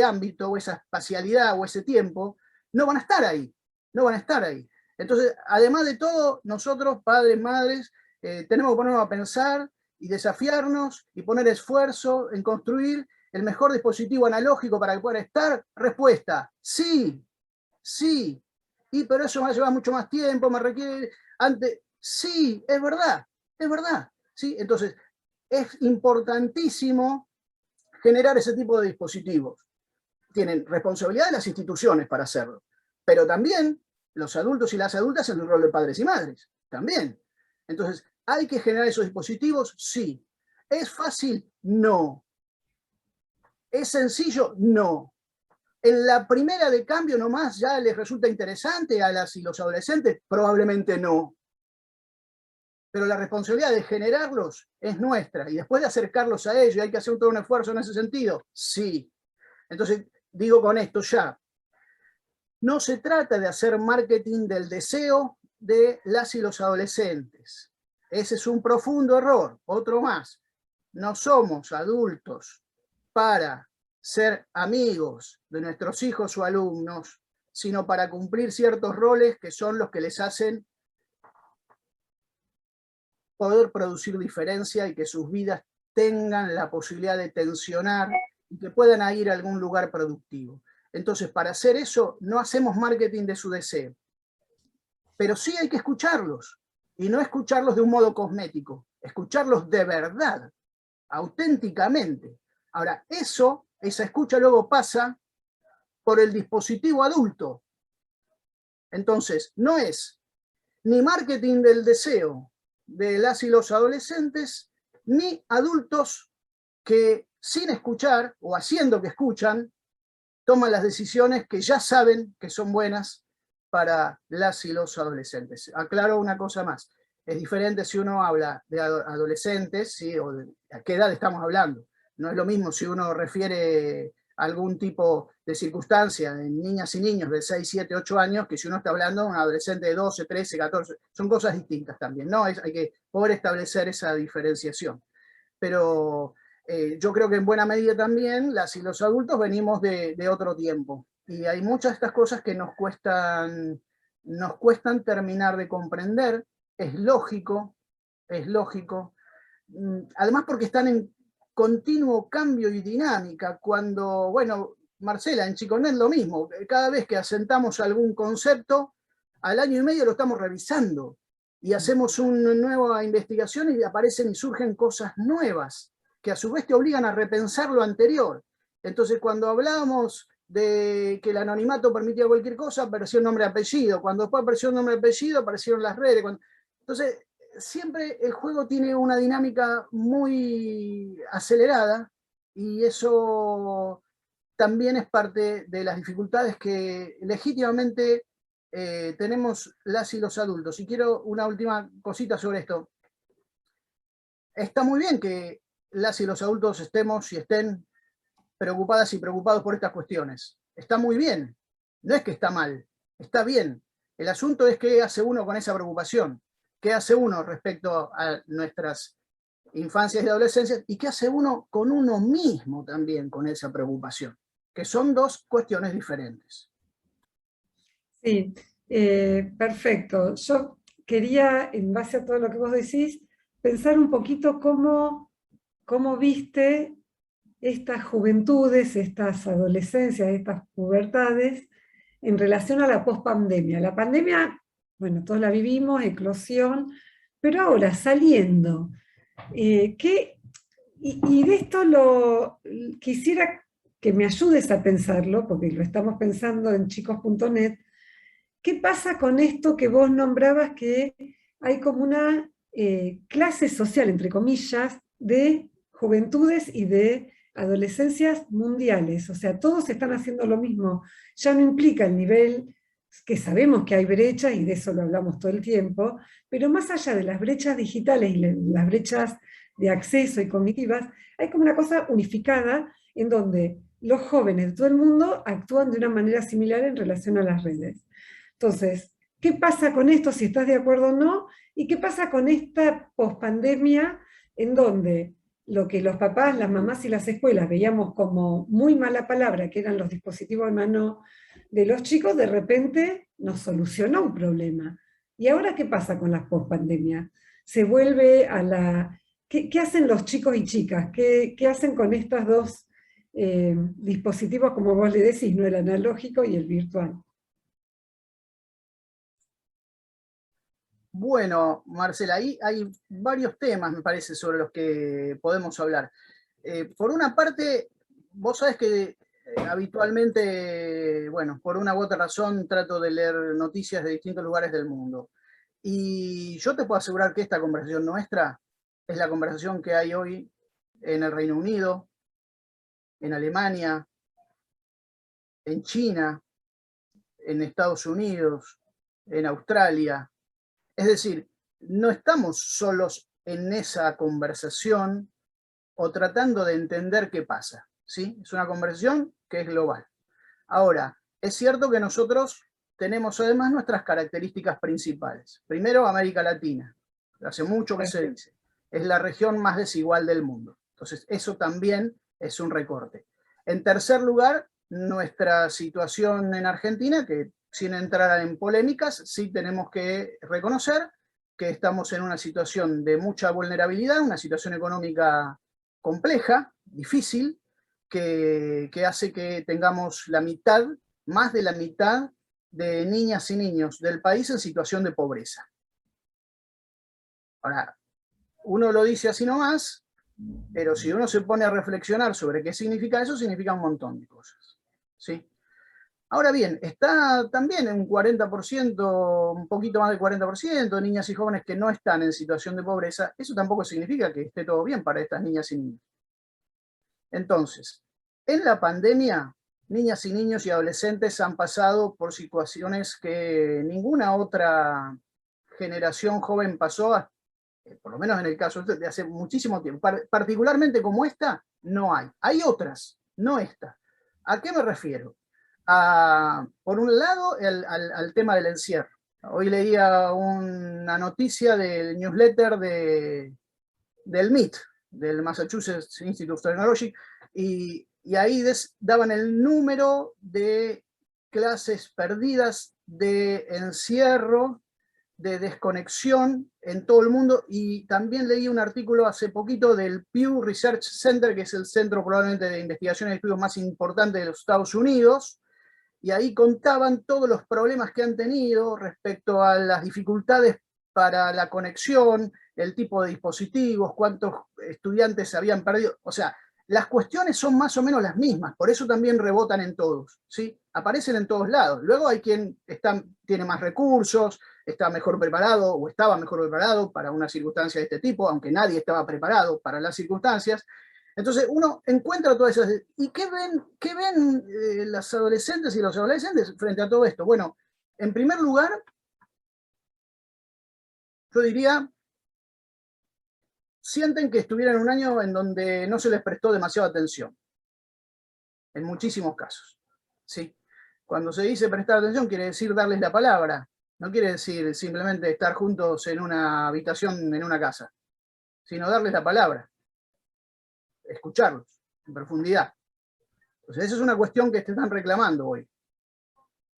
ámbito o esa espacialidad o ese tiempo, no van a estar ahí. No van a estar ahí. Entonces, además de todo, nosotros, padres, madres, tenemos que ponernos a pensar y desafiarnos y poner esfuerzo en construir el mejor dispositivo analógico para que pueda estar. Respuesta, sí, sí. Pero eso me va a llevar mucho más tiempo, me requiere antes. Sí, es verdad, es verdad. ¿Sí? Entonces, es importantísimo generar ese tipo de dispositivos. Tienen responsabilidad de las instituciones para hacerlo, pero también los adultos y las adultas en el rol de padres y madres, también. Entonces, ¿hay que generar esos dispositivos? Sí. ¿Es fácil? No. ¿Es sencillo? No. En la primera de cambio nomás ya les resulta interesante a las y los adolescentes, probablemente no. Pero la responsabilidad de generarlos es nuestra, y después de acercarlos a ellos, hay que hacer todo un esfuerzo en ese sentido, sí. Entonces, digo con esto ya, no se trata de hacer marketing del deseo de las y los adolescentes. Ese es un profundo error, otro más. No somos adultos para ser amigos de nuestros hijos o alumnos, sino para cumplir ciertos roles que son los que les hacen poder producir diferencia y que sus vidas tengan la posibilidad de tensionar y que puedan ir a algún lugar productivo. Entonces, para hacer eso, no hacemos marketing de su deseo. Pero sí hay que escucharlos, y no escucharlos de un modo cosmético, escucharlos de verdad, auténticamente. Ahora, esa escucha luego pasa por el dispositivo adulto. Entonces, no es ni marketing del deseo de las y los adolescentes, ni adultos que sin escuchar o haciendo que escuchan, toman las decisiones que ya saben que son buenas para las y los adolescentes. Aclaro una cosa más. Es diferente si uno habla de adolescentes, ¿sí? O de a qué edad estamos hablando. No es lo mismo si uno refiere a algún tipo de circunstancia en niñas y niños de 6, 7, 8 años, que si uno está hablando de un adolescente de 12, 13, 14. Son cosas distintas también, ¿no? Hay que poder establecer esa diferenciación. Pero yo creo que en buena medida también las y los adultos venimos de otro tiempo. Y hay muchas de estas cosas que nos cuestan terminar de comprender. Es lógico. Además porque están en continuo cambio y dinámica. Cuando, bueno, Marcela, en Chiconet lo mismo. Cada vez que asentamos algún concepto, al año y medio lo estamos revisando. Y hacemos una nueva investigación y aparecen y surgen cosas nuevas, que a su vez te obligan a repensar lo anterior. Entonces, cuando hablábamos de que el anonimato permitía cualquier cosa, apareció el nombre y apellido. Cuando después apareció el nombre y apellido, aparecieron las redes. Entonces, siempre el juego tiene una dinámica muy acelerada, y eso también es parte de las dificultades que legítimamente tenemos las y los adultos. Y quiero una última cosita sobre esto. Está muy bien que las y los adultos estemos y estén preocupadas y preocupados por estas cuestiones. Está muy bien. No es que está mal, está bien. El asunto es qué hace uno con esa preocupación. ¿Qué hace uno respecto a nuestras infancias y adolescencias? ¿Y qué hace uno con uno mismo también con esa preocupación? Que son dos cuestiones diferentes. Sí, perfecto. Yo quería, en base a todo lo que vos decís, pensar un poquito cómo viste estas juventudes, estas adolescencias, estas pubertades, en relación a la pospandemia. La pandemia, bueno, todos la vivimos, eclosión, pero ahora saliendo, y de esto quisiera que me ayudes a pensarlo, porque lo estamos pensando en chicos.net. ¿Qué pasa con esto que vos nombrabas, que hay como una clase social, entre comillas, de juventudes y de adolescencias mundiales? O sea, todos están haciendo lo mismo. Ya no implica el nivel, que sabemos que hay brechas, y de eso lo hablamos todo el tiempo, pero más allá de las brechas digitales y las brechas de acceso y cognitivas, hay como una cosa unificada en donde los jóvenes de todo el mundo actúan de una manera similar en relación a las redes. Entonces, ¿qué pasa con esto, si estás de acuerdo o no? ¿Y qué pasa con esta pospandemia, en donde lo que los papás, las mamás y las escuelas veíamos como muy mala palabra, que eran los dispositivos en mano de los chicos, de repente nos solucionó un problema? ¿Y ahora qué pasa con las pospandemias? Se vuelve a la... ¿Qué hacen los chicos y chicas? ¿Qué hacen con estos dos dispositivos, como vos le decís, ¿no? El analógico y el virtual? Bueno, Marcela, ahí hay varios temas, me parece, sobre los que podemos hablar. Por una parte, vos sabés que habitualmente, bueno, por una u otra razón trato de leer noticias de distintos lugares del mundo. Y yo te puedo asegurar que esta conversación nuestra es la conversación que hay hoy en el Reino Unido, en Alemania, en China, en Estados Unidos, en Australia. Es decir, no estamos solos en esa conversación o tratando de entender qué pasa, ¿sí? Es una conversación que es global. Ahora, es cierto que nosotros tenemos además nuestras características principales. Primero, América Latina. Hace mucho que se dice. Es la región más desigual del mundo. Entonces, eso también es un recorte. En tercer lugar, nuestra situación en Argentina, que sin entrar en polémicas, sí tenemos que reconocer que estamos en una situación de mucha vulnerabilidad, una situación económica compleja, difícil, que hace que tengamos la mitad, más de la mitad de niñas y niños del país en situación de pobreza. Ahora, uno lo dice así nomás, pero si uno se pone a reflexionar sobre qué significa eso, significa un montón de cosas, ¿sí? Ahora bien, está también en un 40%, un poquito más del 40% de niñas y jóvenes que no están en situación de pobreza. Eso tampoco significa que esté todo bien para estas niñas y niños. Entonces, en la pandemia, niñas y niños y adolescentes han pasado por situaciones que ninguna otra generación joven pasó, por lo menos en el caso de hace muchísimo tiempo. Particularmente como esta, no hay. Hay otras, no esta. ¿A qué me refiero? Por un lado, al tema del encierro. Hoy leía una noticia del newsletter del MIT, del Massachusetts Institute of Technology, y ahí daban el número de clases perdidas, de encierro, de desconexión en todo el mundo, y también leí un artículo hace poquito del Pew Research Center, que es el centro probablemente de investigación y estudios más importante de los Estados Unidos, y ahí contaban todos los problemas que han tenido respecto a las dificultades para la conexión, el tipo de dispositivos, cuántos estudiantes se habían perdido. O sea, las cuestiones son más o menos las mismas, por eso también rebotan en todos, ¿sí? Aparecen en todos lados. Luego hay quien tiene más recursos, está mejor preparado o estaba mejor preparado para una circunstancia de este tipo, aunque nadie estaba preparado para las circunstancias. Entonces uno encuentra todas esas... ¿Y qué ven las adolescentes y los adolescentes frente a todo esto? Bueno, en primer lugar, yo diría, sienten que estuvieran en un año en donde no se les prestó demasiada atención, en muchísimos casos, ¿sí? Cuando se dice prestar atención quiere decir darles la palabra, no quiere decir simplemente estar juntos en una habitación, en una casa, sino darles la palabra, escucharlos en profundidad. Entonces, esa es una cuestión que te están reclamando hoy.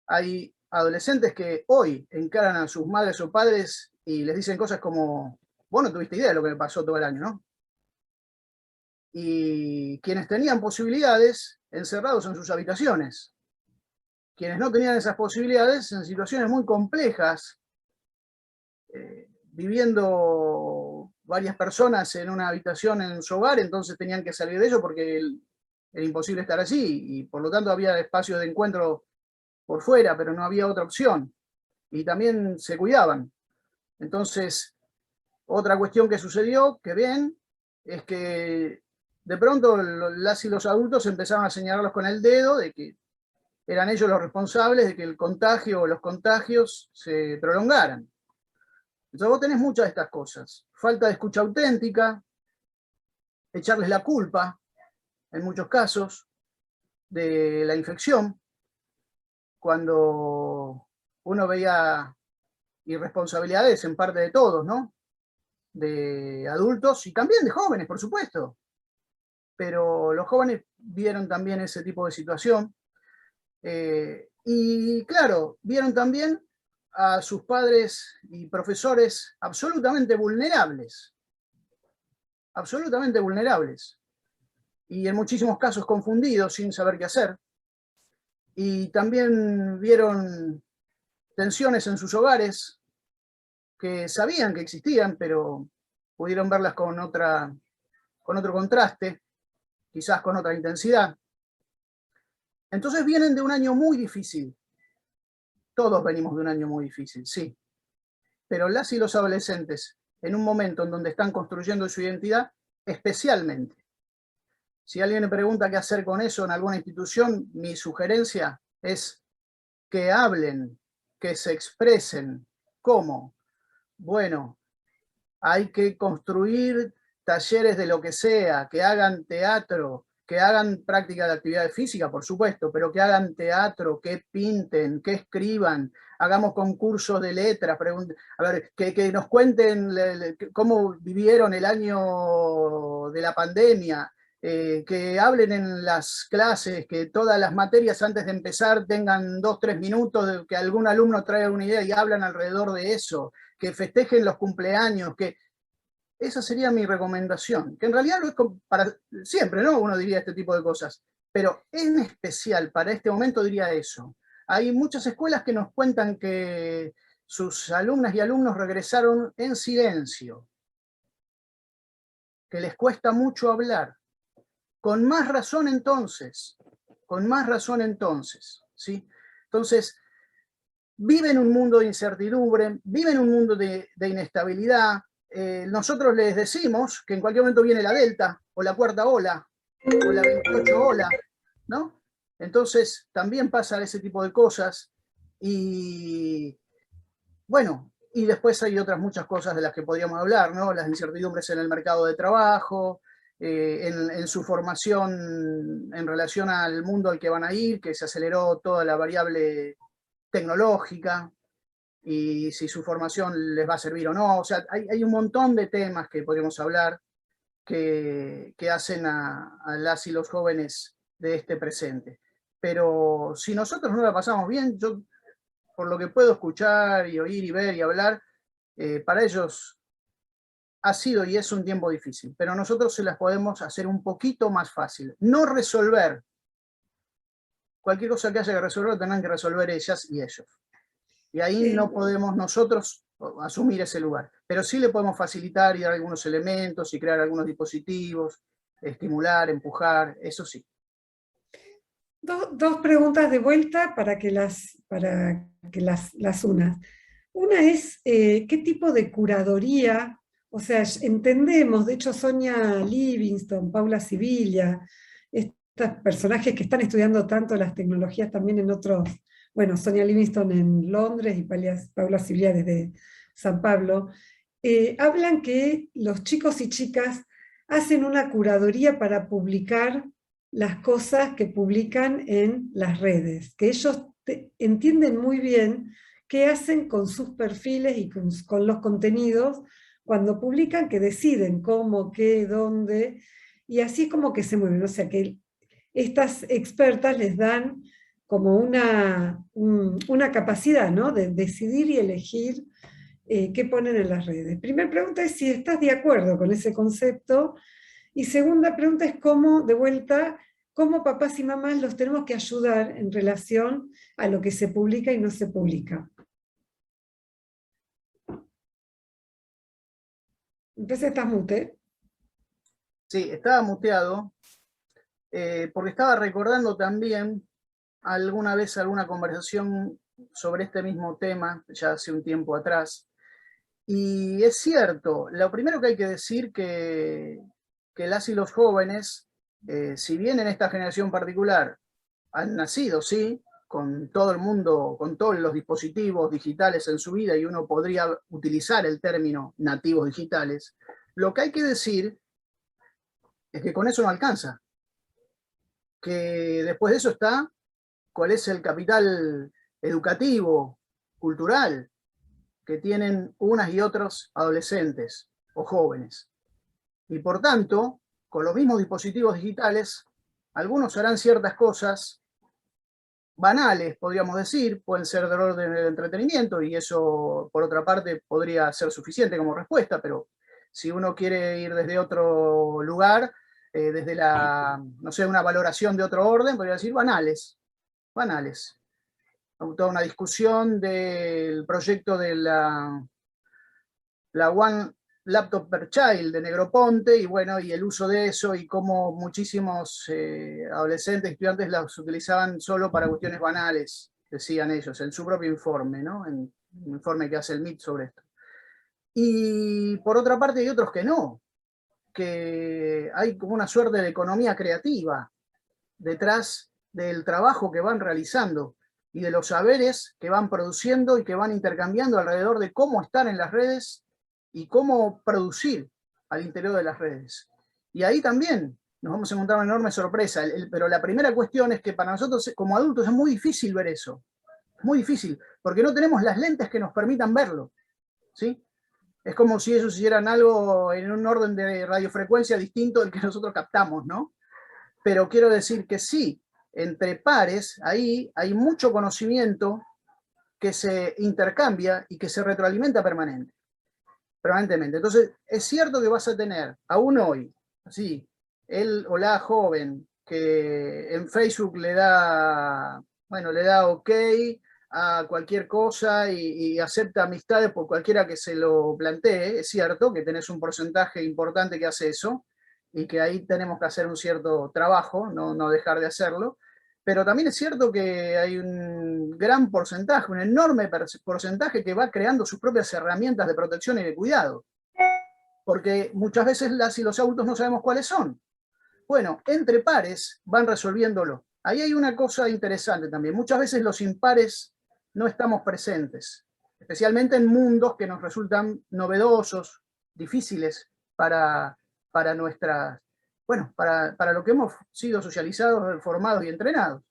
Hay adolescentes que hoy encaran a sus madres o padres y les dicen cosas como, vos no tuviste idea de lo que me pasó todo el año, ¿no? Y quienes tenían posibilidades, encerrados en sus habitaciones. Quienes no tenían esas posibilidades, en situaciones muy complejas, viviendo varias personas en una habitación en su hogar, entonces tenían que salir de ello porque era imposible estar así, y por lo tanto había espacio de encuentro por fuera, pero no había otra opción. Y también se cuidaban. Entonces, otra cuestión que sucedió, que ven, es que de pronto las y los adultos empezaron a señalarlos con el dedo de que eran ellos los responsables de que el contagio o los contagios se prolongaran. Entonces vos tenés muchas de estas cosas. Falta de escucha auténtica, echarles la culpa, en muchos casos, de la infección, cuando uno veía irresponsabilidades en parte de todos, ¿no? De adultos y también de jóvenes, por supuesto. Pero los jóvenes vieron también ese tipo de situación. Y claro, vieron también a sus padres y profesores absolutamente vulnerables. Absolutamente vulnerables. Y en muchísimos casos confundidos, sin saber qué hacer. Y también vieron tensiones en sus hogares que sabían que existían, pero pudieron verlas con otro contraste, quizás con otra intensidad. Entonces vienen de un año muy difícil. Todos venimos de un año muy difícil, sí. Pero las y los adolescentes, en un momento en donde están construyendo su identidad, especialmente. Si alguien me pregunta qué hacer con eso en alguna institución, mi sugerencia es que hablen, que se expresen. ¿Cómo? Bueno, hay que construir talleres de lo que sea, que hagan teatro, que hagan práctica de actividad física, por supuesto, pero que hagan teatro, que pinten, que escriban, hagamos concursos de letras, a ver, que nos cuenten cómo vivieron el año de la pandemia, que hablen en las clases, que todas las materias antes de empezar tengan 2 o 3 minutos, que algún alumno traiga una idea y hablan alrededor de eso, que festejen los cumpleaños, que esa sería mi recomendación, que en realidad no es para siempre, ¿no? Uno diría este tipo de cosas, pero en especial para este momento diría eso. Hay muchas escuelas que nos cuentan que sus alumnas y alumnos regresaron en silencio, que les cuesta mucho hablar. Con más razón entonces, ¿sí? Entonces, viven un mundo de incertidumbre, viven un mundo de inestabilidad. Nosotros les decimos que en cualquier momento viene la Delta, o la cuarta ola, o la 28 ola, ¿no? Entonces, también pasa ese tipo de cosas. Y bueno, y después hay otras muchas cosas de las que podríamos hablar, ¿no? Las incertidumbres en el mercado de trabajo, en su formación en relación al mundo al que van a ir, que se aceleró toda la variable tecnológica, y si su formación les va a servir o no. O sea, hay un montón de temas que podríamos hablar que hacen a las y los jóvenes de este presente. Pero si nosotros no la pasamos bien, yo, por lo que puedo escuchar y oír y ver y hablar, para ellos ha sido y es un tiempo difícil, pero nosotros se las podemos hacer un poquito más fácil. No resolver. Cualquier cosa que haya que resolver, tendrán que resolver ellas y ellos. Y ahí no podemos nosotros asumir ese lugar. Pero sí le podemos facilitar y dar algunos elementos y crear algunos dispositivos, estimular, empujar, eso sí. Dos preguntas de vuelta para que las unas. Una es, ¿qué tipo de curaduría? O sea, entendemos, de hecho Sonia Livingston, Paula Sivilla, estos personajes que están estudiando tanto las tecnologías también en otros, bueno, Sonia Livingston en Londres y Paula Sivilla desde San Pablo, hablan que los chicos y chicas hacen una curaduría para publicar las cosas que publican en las redes, que ellos entienden muy bien qué hacen con sus perfiles y con los contenidos cuando publican, que deciden cómo, qué, dónde, y así es como que se mueven. O sea que estas expertas les dan como una capacidad, ¿no?, de decidir y elegir qué ponen en las redes. Primera pregunta es si estás de acuerdo con ese concepto, y segunda pregunta es cómo, de vuelta, cómo papás y mamás los tenemos que ayudar en relación a lo que se publica y no se publica. Entonces estás mute. Sí, estaba muteado, porque estaba recordando también alguna vez alguna conversación sobre este mismo tema, ya hace un tiempo atrás. Y es cierto, lo primero que hay que decir que las y los jóvenes, si bien en esta generación particular han nacido, sí, con todo el mundo, con todos los dispositivos digitales en su vida, y uno podría utilizar el término nativos digitales, lo que hay que decir es que con eso no alcanza. Que después de eso está cuál es el capital educativo, cultural, que tienen unas y otros adolescentes o jóvenes. Y por tanto, con los mismos dispositivos digitales, algunos harán ciertas cosas banales, podríamos decir, pueden ser del orden del entretenimiento, y eso, por otra parte, podría ser suficiente como respuesta, pero si uno quiere ir desde otro lugar, desde no sé, una valoración de otro orden, podría decir banales. Toda una discusión del proyecto de la One Laptop per Child de Negroponte, y bueno, y el uso de eso, y cómo muchísimos adolescentes, estudiantes las utilizaban solo para cuestiones banales, decían ellos, en su propio informe, ¿no? En el informe que hace el MIT sobre esto. Y por otra parte hay otros que no, que hay como una suerte de economía creativa detrás del trabajo que van realizando y de los saberes que van produciendo y que van intercambiando alrededor de cómo estar en las redes y cómo producir al interior de las redes. Y ahí también nos vamos a encontrar una enorme sorpresa, pero la primera cuestión es que para nosotros como adultos es muy difícil ver eso, muy difícil, porque no tenemos las lentes que nos permitan verlo, ¿sí? Es como si ellos hicieran algo en un orden de radiofrecuencia distinto del que nosotros captamos, ¿no? Pero quiero decir que sí, entre pares, ahí hay mucho conocimiento que se intercambia y que se retroalimenta permanentemente. Entonces, es cierto que vas a tener, aún hoy, así, él o la joven, que en Facebook le da OK a cualquier cosa y acepta amistades por cualquiera que se lo plantee. Es cierto que tenés un porcentaje importante que hace eso, y que ahí tenemos que hacer un cierto trabajo, no dejar de hacerlo, pero también es cierto que hay un gran porcentaje, un enorme porcentaje que va creando sus propias herramientas de protección y de cuidado, porque muchas veces las y los adultos no sabemos cuáles son. Bueno, entre pares van resolviéndolo. Ahí hay una cosa interesante también, muchas veces los impares no estamos presentes, especialmente en mundos que nos resultan novedosos, difíciles para nuestras, bueno, para lo que hemos sido socializados, formados y entrenados.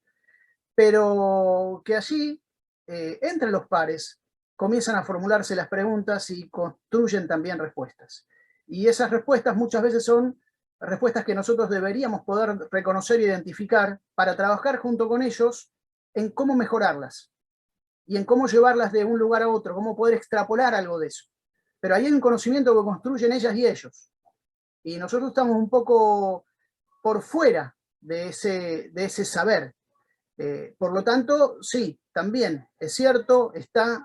Pero que allí, entre los pares, comienzan a formularse las preguntas y construyen también respuestas. Y esas respuestas muchas veces son respuestas que nosotros deberíamos poder reconocer e identificar para trabajar junto con ellos en cómo mejorarlas y en cómo llevarlas de un lugar a otro, cómo poder extrapolar algo de eso. Pero ahí hay un conocimiento que construyen ellas y ellos. Y nosotros estamos un poco por fuera de ese saber. Por lo tanto, sí, también es cierto,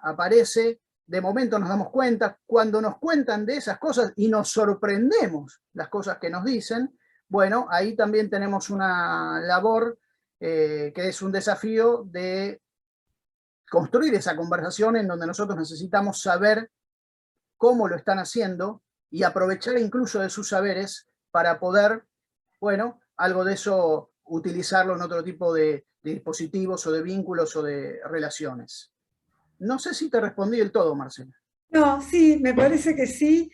aparece, de momento nos damos cuenta, cuando nos cuentan de esas cosas y nos sorprendemos las cosas que nos dicen, bueno, ahí también tenemos una labor que es un desafío de construir esa conversación en donde nosotros necesitamos saber cómo lo están haciendo y aprovechar incluso de sus saberes para poder, bueno, algo de eso utilizarlo en otro tipo de dispositivos o de vínculos o de relaciones. No sé si te respondí del todo, Marcela. No, sí, me parece que sí.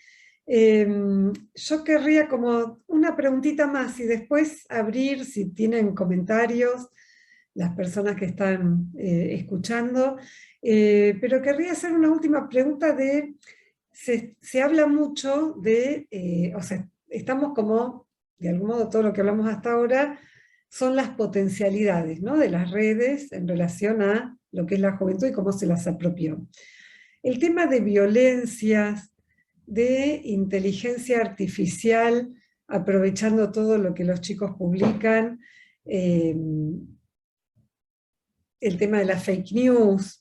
Yo querría como una preguntita más y después abrir, si tienen comentarios, las personas que están escuchando, pero querría hacer una última pregunta se habla mucho o sea, estamos como, de algún modo todo lo que hablamos hasta ahora, son las potencialidades, ¿no?, de las redes en relación a lo que es la juventud y cómo se las apropió. El tema de violencias, de inteligencia artificial, aprovechando todo lo que los chicos publican, el tema de las fake news,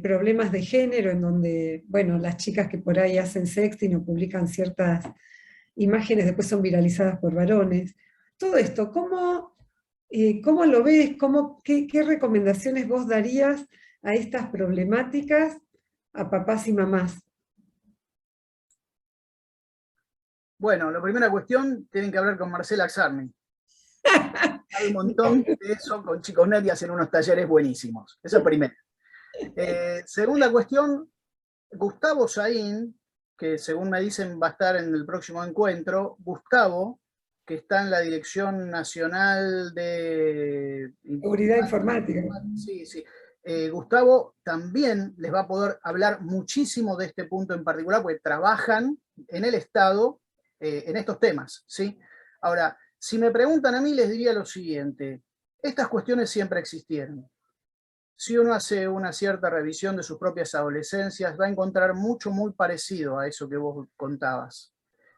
problemas de género, en donde, bueno, las chicas que por ahí hacen sexting o publican ciertas imágenes después son viralizadas por varones. Todo esto, ¿cómo lo ves? ¿Qué recomendaciones vos darías a estas problemáticas a papás y mamás? Bueno, la primera cuestión, tienen que hablar con Marcela Axarmi. Hay un montón de eso con Chicos Net y hacen unos talleres buenísimos. Eso primero. Segunda cuestión, Gustavo Saín, que según me dicen va a estar en el próximo encuentro. Gustavo, que está en la Dirección Nacional de Seguridad Informática. Sí, sí. Gustavo también les va a poder hablar muchísimo de este punto en particular, porque trabajan en el Estado en estos temas, ¿sí? Ahora, si me preguntan a mí, les diría lo siguiente: estas cuestiones siempre existieron. Si uno hace una cierta revisión de sus propias adolescencias, va a encontrar mucho muy parecido a eso que vos contabas,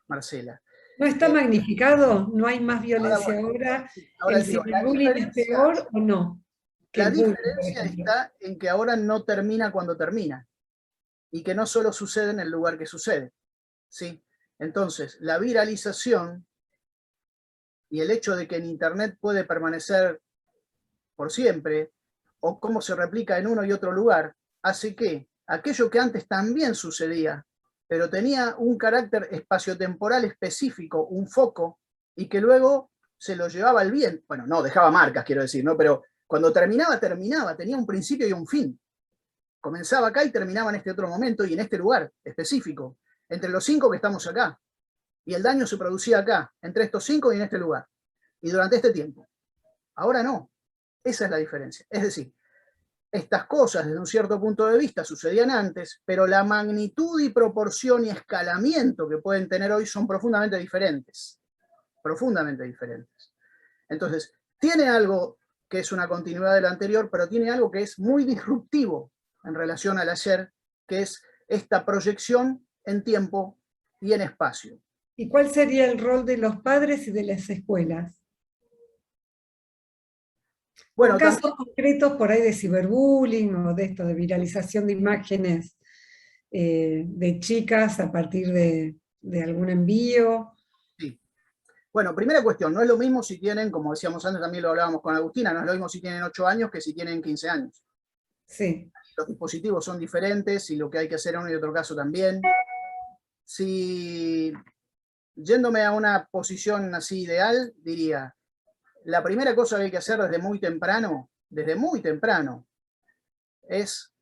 Marcela. ¿No está magnificado? ¿No hay más violencia ahora? Ahora ¿El digo, ciberbullying es peor o no? La diferencia está en que ahora no termina cuando termina, y que no solo sucede en el lugar que sucede. ¿sí? Entonces, la viralización y el hecho de que en Internet puede permanecer por siempre, o cómo se replica en uno y otro lugar, hace que aquello que antes también sucedía, pero tenía un carácter espaciotemporal específico, un foco, y que luego se lo llevaba al viento. Bueno, no, dejaba marcas, quiero decir, ¿no? Pero cuando terminaba, tenía un principio y un fin. Comenzaba acá y terminaba en este otro momento y en este lugar específico, entre los 5 que estamos acá. Y el daño se producía acá, entre estos 5 y en este lugar. Y durante este tiempo. Ahora no. Esa es la diferencia. Es decir, estas cosas desde un cierto punto de vista sucedían antes, pero la magnitud y proporción y escalamiento que pueden tener hoy son profundamente diferentes. Profundamente diferentes. Entonces, tiene algo que es una continuidad de lo anterior, pero tiene algo que es muy disruptivo en relación al ayer, que es esta proyección en tiempo y en espacio. ¿Y cuál sería el rol de los padres y de las escuelas? Bueno, Con casos concretos por ahí de ciberbullying o de esto, de viralización de imágenes de chicas a partir de algún envío. sí. Bueno, primera cuestión, no es lo mismo si tienen, como decíamos antes, también lo hablábamos con Agustina, no es lo mismo si tienen 8 años que si tienen 15 años. Sí. Los dispositivos son diferentes y lo que hay que hacer en uno y otro caso también. Si, yéndome a una posición así ideal, diría, la primera cosa que hay que hacer desde muy temprano, es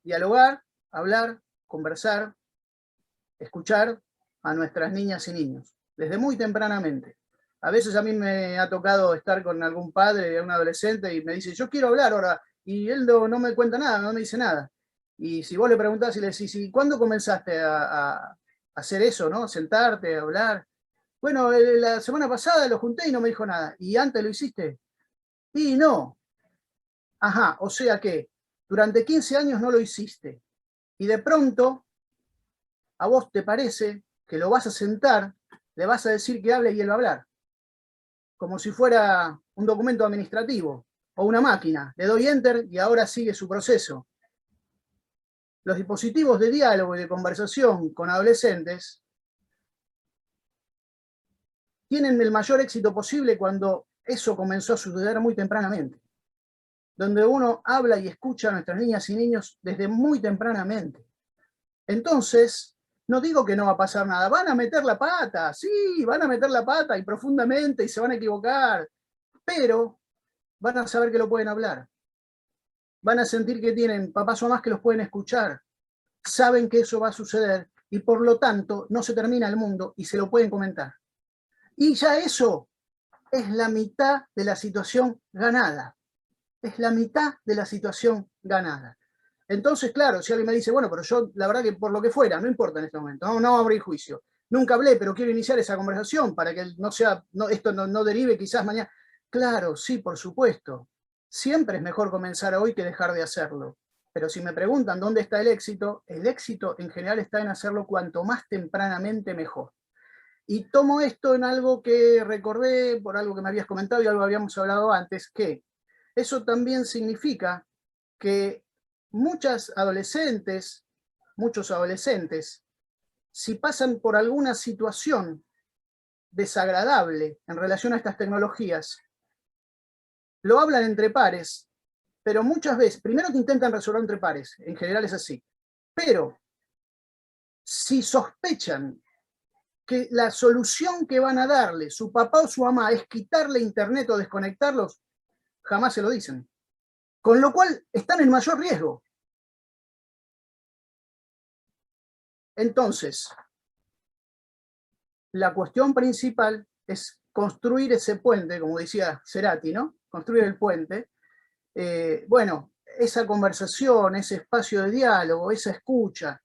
dialogar, hablar, conversar, escuchar a nuestras niñas y niños, desde muy tempranamente. A veces a mí me ha tocado estar con algún padre, un adolescente, y me dice, yo quiero hablar ahora, y él no me cuenta nada, no me dice nada. Y si vos le preguntás y le decís, ¿y cuándo comenzaste a hacer eso, no? Sentarte, a hablar. Bueno, la semana pasada lo junté y no me dijo nada. ¿Y antes lo hiciste? Y no. Ajá, o sea que durante 15 años no lo hiciste. Y de pronto, a vos te parece que lo vas a sentar, le vas a decir que hable y él va a hablar. Como si fuera un documento administrativo o una máquina. Le doy enter y ahora sigue su proceso. Los dispositivos de diálogo y de conversación con adolescentes tienen el mayor éxito posible cuando eso comenzó a suceder muy tempranamente. Donde uno habla y escucha a nuestras niñas y niños desde muy tempranamente. Entonces, no digo que no va a pasar nada, van a meter la pata, sí, van a meter la pata y profundamente y se van a equivocar, pero van a saber que lo pueden hablar. Van a sentir que tienen papás o mamás que los pueden escuchar, saben que eso va a suceder y por lo tanto no se termina el mundo y se lo pueden comentar. Y ya eso es la mitad de la situación ganada. Es la mitad de la situación ganada. Entonces, claro, si alguien me dice, bueno, pero yo, la verdad que por lo que fuera, no importa en este momento, no abrir juicio. Nunca hablé, pero quiero iniciar esa conversación para que no sea, esto no derive quizás mañana. Claro, sí, por supuesto. Siempre es mejor comenzar hoy que dejar de hacerlo. Pero si me preguntan dónde está el éxito en general está en hacerlo cuanto más tempranamente mejor. Y tomo esto en algo que recordé, por algo que me habías comentado y algo habíamos hablado antes, que eso también significa que muchos adolescentes, si pasan por alguna situación desagradable en relación a estas tecnologías, lo hablan entre pares, pero muchas veces, primero que intentan resolver entre pares, en general es así, pero si sospechan que la solución que van a darle su papá o su mamá es quitarle internet o desconectarlos, jamás se lo dicen. Con lo cual están en mayor riesgo. Entonces, la cuestión principal es construir ese puente, como decía Cerati, ¿no? Construir el puente. Bueno, esa conversación, ese espacio de diálogo, esa escucha.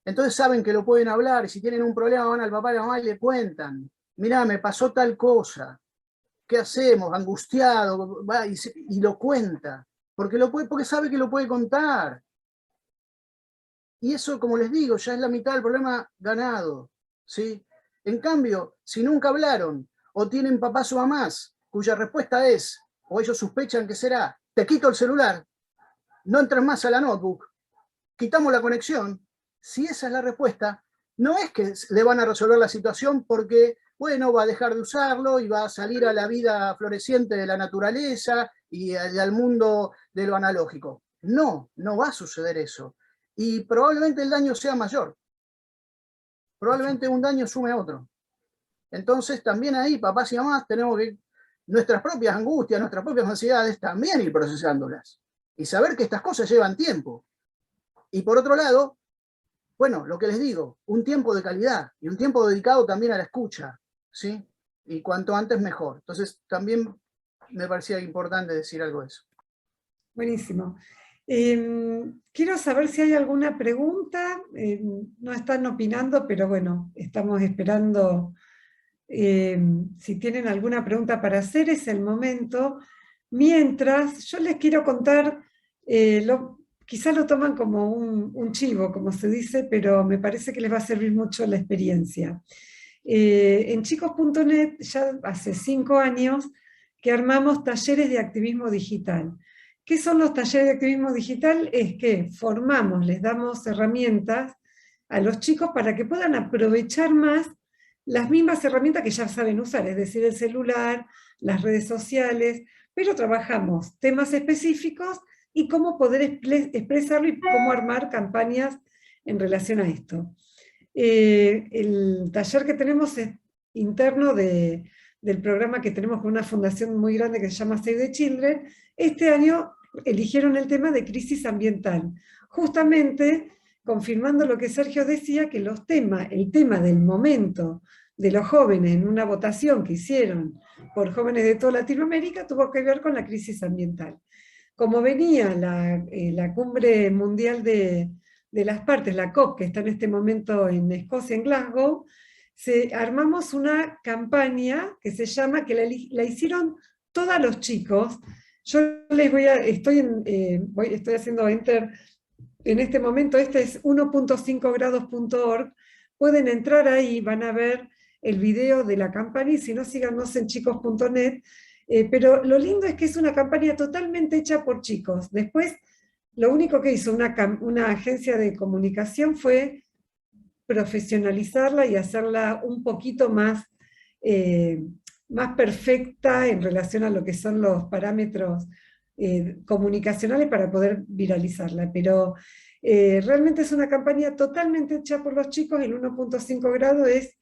Entonces saben que lo pueden hablar y si tienen un problema van al papá y a la mamá y le cuentan. Mirá, me pasó tal cosa. ¿Qué hacemos? Angustiado, va y lo cuenta. Porque sabe que lo puede contar. Y eso, como les digo, ya es la mitad del problema ganado, ¿sí? En cambio, si nunca hablaron, o tienen papás o mamás, cuya respuesta es, o ellos sospechan que será, te quito el celular, no entres más a la notebook, quitamos la conexión, si esa es la respuesta, no es que le van a resolver la situación porque, bueno, va a dejar de usarlo y va a salir a la vida floreciente de la naturaleza y al mundo de lo analógico. No, no va a suceder eso. Y probablemente el daño sea mayor. Probablemente un daño sume a otro. Entonces también ahí, papás y mamás, tenemos que nuestras propias angustias, nuestras propias ansiedades, también ir procesándolas. Y saber que estas cosas llevan tiempo. Y por otro lado, bueno, lo que les digo, un tiempo de calidad y un tiempo dedicado también a la escucha, ¿sí? Y cuanto antes mejor. Entonces también me parecía importante decir algo de eso. Buenísimo. Quiero saber si hay alguna pregunta. No están opinando, pero bueno, estamos esperando. Si tienen alguna pregunta para hacer, es el momento. Mientras, yo les quiero contar, quizás lo toman como un chivo, como se dice, pero me parece que les va a servir mucho la experiencia. En chicos.net ya hace 5 años que armamos talleres de activismo digital. ¿Qué son los talleres de activismo digital? Es que formamos, les damos herramientas a los chicos para que puedan aprovechar más las mismas herramientas que ya saben usar, es decir, el celular, las redes sociales, pero trabajamos temas específicos y cómo poder expresarlo y cómo armar campañas en relación a esto. El taller que tenemos es interno del programa que tenemos con una fundación muy grande que se llama Save the Children. Este año eligieron el tema de crisis ambiental, justamente confirmando lo que Sergio decía, que el tema del momento de los jóvenes en una votación que hicieron por jóvenes de toda Latinoamérica tuvo que ver con la crisis ambiental. Como venía la cumbre mundial de las partes, la COP, que está en este momento en Escocia, en Glasgow, armamos una campaña que se llama, que la hicieron todos los chicos. Yo les estoy haciendo enter en este momento, este es 1.5grados.org, pueden entrar ahí, van a ver el video de la campaña, y si no, síganos en chicos.net, pero lo lindo es que es una campaña totalmente hecha por chicos. Después, lo único que hizo una agencia de comunicación fue profesionalizarla y hacerla un poquito más perfecta en relación a lo que son los parámetros comunicacionales para poder viralizarla, pero realmente es una campaña totalmente hecha por los chicos. El 1.5 grado es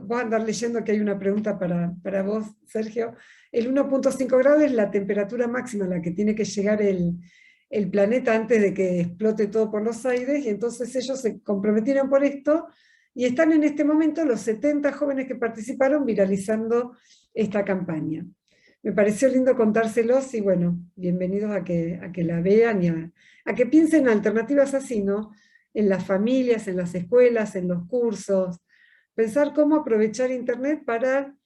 voy a andar leyendo que hay una pregunta para vos, Sergio. El 1.5 grado es la temperatura máxima a la que tiene que llegar el planeta antes de que explote todo por los aires, y entonces ellos se comprometieron por esto, y están en este momento los 70 jóvenes que participaron viralizando esta campaña. Me pareció lindo contárselos, y bueno, bienvenidos a que la vean y a que piensen alternativas así, ¿no? En las familias, en las escuelas, en los cursos, pensar cómo aprovechar Internet para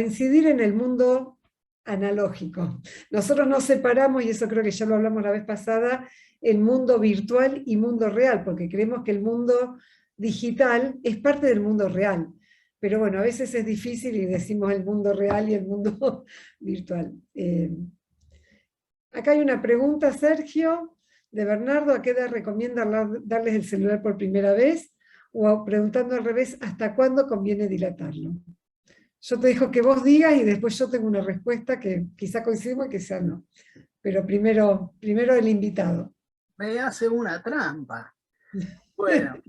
incidir en el mundo analógico. Nosotros nos separamos, y eso creo que ya lo hablamos la vez pasada, el mundo virtual y mundo real, porque creemos que el mundo digital es parte del mundo real. Pero bueno, a veces es difícil y decimos el mundo real y el mundo virtual. Acá hay una pregunta, Sergio, de Bernardo: ¿a qué edad recomienda darles el celular por primera vez? O preguntando al revés, ¿hasta cuándo conviene dilatarlo? Yo te dejo que vos digas y después yo tengo una respuesta que quizá coincidimos y quizá no. Pero primero el invitado. Me hace una trampa. Bueno,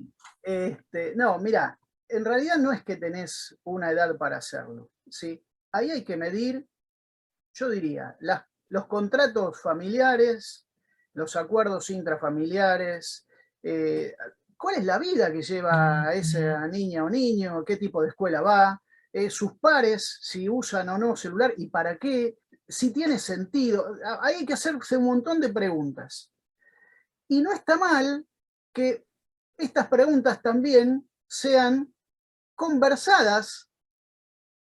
no, mira, en realidad no es que tenés una edad para hacerlo, ¿sí? Ahí hay que medir, yo diría, los contratos familiares, los acuerdos intrafamiliares, cuál es la vida que lleva esa niña o niño, qué tipo de escuela va, sus pares, si usan o no celular y para qué, si tiene sentido. Ahí hay que hacerse un montón de preguntas. Y no está mal que estas preguntas también sean conversadas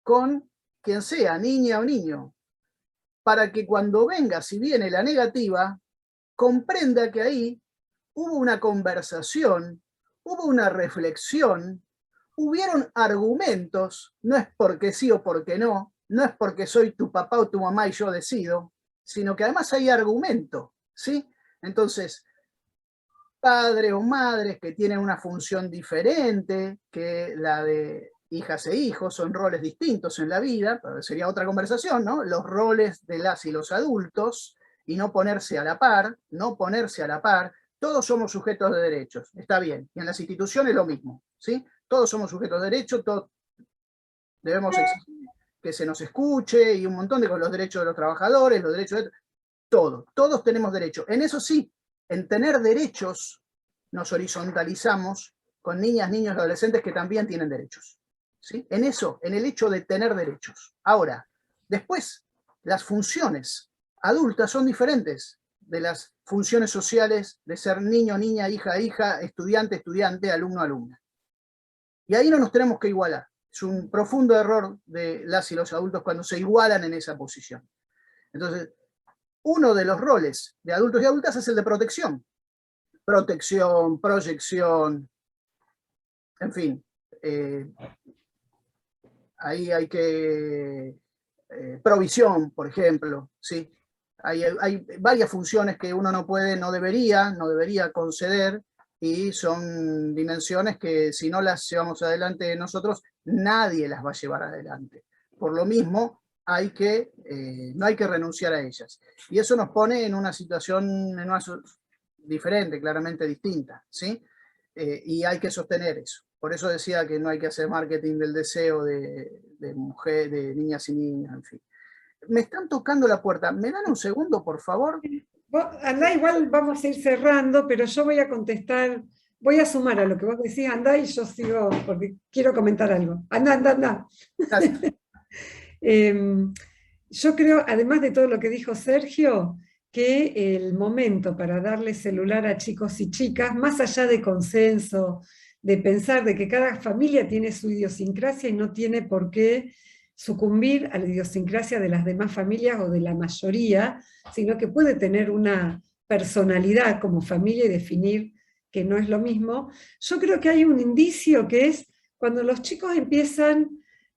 con quien sea, niña o niño, para que cuando venga, si viene la negativa, comprenda que ahí hubo una conversación, hubo una reflexión, hubieron argumentos, no es porque sí o porque no, no es porque soy tu papá o tu mamá y yo decido, sino que además hay argumento, ¿sí? Entonces, padres o madres que tienen una función diferente que la de hijas e hijos, son roles distintos en la vida, sería otra conversación, ¿no? Los roles de las y los adultos, y no ponerse a la par, todos somos sujetos de derechos, está bien, y en las instituciones lo mismo, ¿sí? Todos somos sujetos de derechos, todos debemos exigir que se nos escuche, y un montón de con los derechos de los trabajadores, los derechos de todos tenemos derecho. En eso sí, en tener derechos, nos horizontalizamos con niñas, niños y adolescentes que también tienen derechos. ¿Sí? En eso, en el hecho de tener derechos. Ahora, después, las funciones adultas son diferentes de las funciones sociales de ser niño, niña, hija, hija, estudiante, estudiante, alumno, alumna. Y ahí no nos tenemos que igualar. Es un profundo error de las y los adultos cuando se igualan en esa posición. Entonces, uno de los roles de adultos y adultas es el de protección. Protección, proyección, en fin. Ahí hay que... provisión, por ejemplo, ¿sí? Hay varias funciones que uno no puede, no debería conceder, y son dimensiones que si no las llevamos adelante nosotros, nadie las va a llevar adelante. Por lo mismo, no hay que renunciar a ellas. Y eso nos pone en una situación diferente, claramente distinta, ¿sí? Y hay que sostener eso. Por eso decía que no hay que hacer marketing del deseo de mujer, de niñas y niños, en fin. Me están tocando la puerta. ¿Me dan un segundo, por favor? Andá, igual vamos a ir cerrando, pero yo voy a contestar, voy a sumar a lo que vos decís, andá, y yo sigo, porque quiero comentar algo. Andá. Yo creo, además de todo lo que dijo Sergio, que el momento para darle celular a chicos y chicas, más allá de consenso, de pensar de que cada familia tiene su idiosincrasia y no tiene por qué sucumbir a la idiosincrasia de las demás familias o de la mayoría, sino que puede tener una personalidad como familia y definir que no es lo mismo. Yo creo que hay un indicio que es cuando los chicos empiezan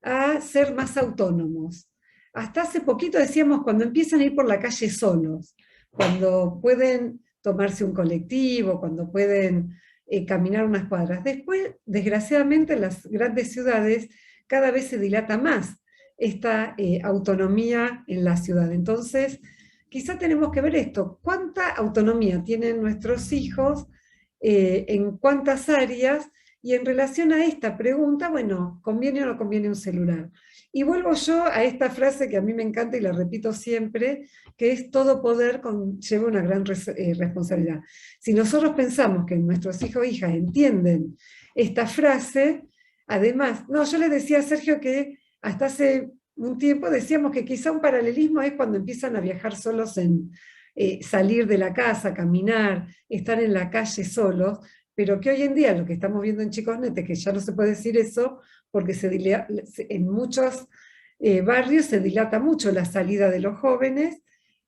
a ser más autónomos. Hasta hace poquito decíamos cuando empiezan a ir por la calle solos, cuando pueden tomarse un colectivo, cuando pueden caminar unas cuadras. Después, desgraciadamente, en las grandes ciudades cada vez se dilata más esta autonomía en la ciudad. Entonces, quizá tenemos que ver esto, cuánta autonomía tienen nuestros hijos, en cuántas áreas, y en relación a esta pregunta, bueno, ¿conviene o no conviene un celular? Y vuelvo yo a esta frase que a mí me encanta y la repito siempre, que es todo poder lleva una gran responsabilidad. Si nosotros pensamos que nuestros hijos e hijas entienden esta frase, además, yo le decía a Sergio que hasta hace un tiempo decíamos que quizá un paralelismo es cuando empiezan a viajar solos en salir de la casa, caminar, estar en la calle solos, pero que hoy en día lo que estamos viendo en Chicos Netes, que ya no se puede decir eso, porque en muchos barrios se dilata mucho la salida de los jóvenes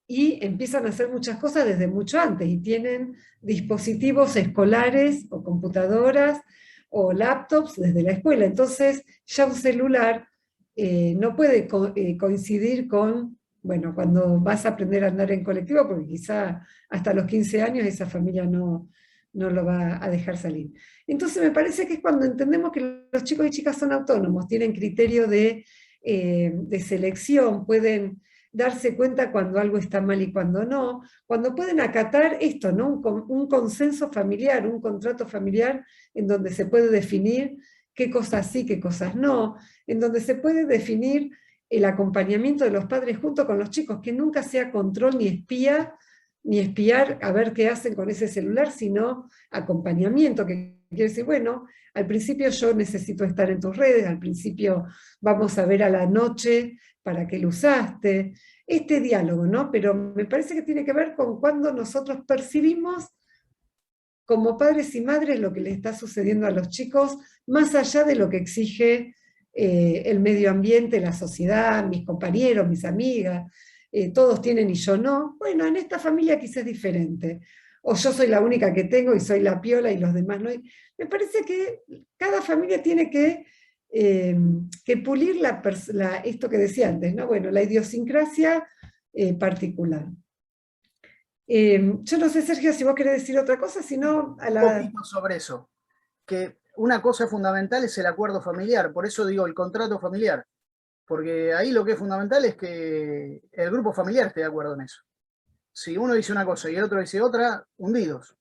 y empiezan a hacer muchas cosas desde mucho antes, y tienen dispositivos escolares o computadoras o laptops desde la escuela. Entonces ya un celular no puede coincidir con, bueno, cuando vas a aprender a andar en colectivo, porque quizá hasta los 15 años esa familia no lo va a dejar salir. Entonces me parece que es cuando entendemos que los chicos y chicas son autónomos, tienen criterio de selección, pueden darse cuenta cuando algo está mal y cuando no, cuando pueden acatar esto, ¿no? Un consenso familiar, un contrato familiar en donde se puede definir qué cosas sí, qué cosas no, en donde se puede definir el acompañamiento de los padres junto con los chicos, que nunca sea control ni espiar a ver qué hacen con ese celular, sino acompañamiento, que quiere decir, bueno, al principio yo necesito estar en tus redes, al principio vamos a ver a la noche para qué lo usaste, este diálogo, ¿no? Pero me parece que tiene que ver con cuando nosotros percibimos como padres y madres lo que le está sucediendo a los chicos, más allá de lo que exige el medio ambiente, la sociedad, mis compañeros, mis amigas, todos tienen y yo no. Bueno, en esta familia quizás es diferente. O yo soy la única que tengo y soy la piola y los demás no. Me parece que cada familia tiene que pulir esto que decía antes, ¿no? Bueno, la idiosincrasia particular. Yo no sé, Sergio, si vos querés decir otra cosa, si no, a Un la... poquito sobre eso, que una cosa fundamental es el acuerdo familiar, por eso digo el contrato familiar, porque ahí lo que es fundamental es que el grupo familiar esté de acuerdo en eso. Si uno dice una cosa y el otro dice otra, hundidos.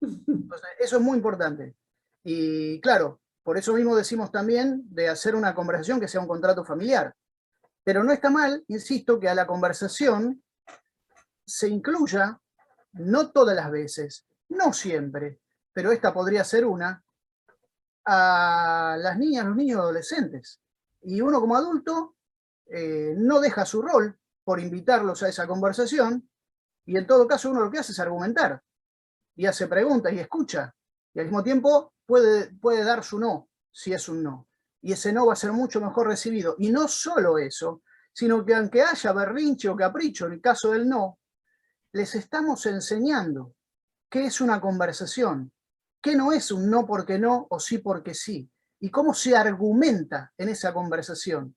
Entonces, eso es muy importante. Y claro, por eso mismo decimos también de hacer una conversación que sea un contrato familiar. Pero no está mal, insisto, que a la conversación se incluya, no todas las veces, no siempre, pero esta podría ser una, a las niñas, los niños y adolescentes. Y uno como adulto no deja su rol por invitarlos a esa conversación, y en todo caso uno lo que hace es argumentar, y hace preguntas y escucha, y al mismo tiempo puede dar su no, si es un no. Y ese no va a ser mucho mejor recibido. Y no solo eso, sino que aunque haya berrinche o capricho en el caso del no, les estamos enseñando qué es una conversación, qué no es un no porque no o sí porque sí, y cómo se argumenta en esa conversación.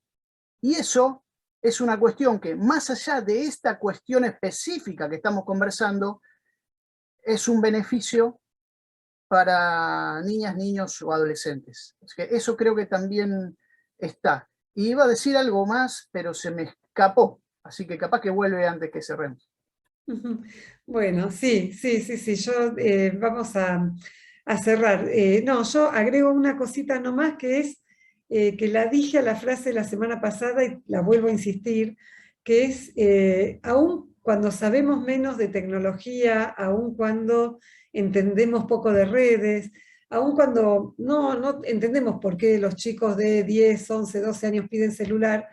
Y eso es una cuestión que, más allá de esta cuestión específica que estamos conversando, es un beneficio para niñas, niños o adolescentes. Es que eso creo que también está. Y iba a decir algo más, pero se me escapó, así que capaz que vuelve antes que cerremos. Bueno, sí, yo vamos a cerrar. No, yo agrego una cosita nomás que es que la dije a la frase la semana pasada y la vuelvo a insistir, que es, aún cuando sabemos menos de tecnología, aún cuando entendemos poco de redes, aún cuando no entendemos por qué los chicos de 10, 11, 12 años piden celular,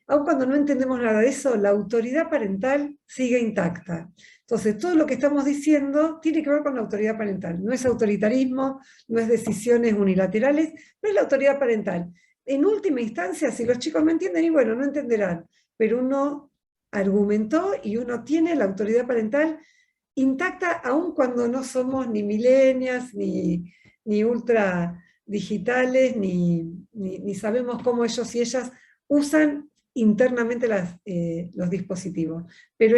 aun cuando no entendemos nada de eso, la autoridad parental sigue intacta. Entonces, todo lo que estamos diciendo tiene que ver con la autoridad parental. No es autoritarismo, no es decisiones unilaterales, no es la autoridad parental. En última instancia, si los chicos no entienden, y bueno, no entenderán, pero uno argumentó y uno tiene la autoridad parental intacta, aun cuando no somos ni millennials, ni ultra digitales, ni sabemos cómo ellos y ellas usan internamente los dispositivos. Pero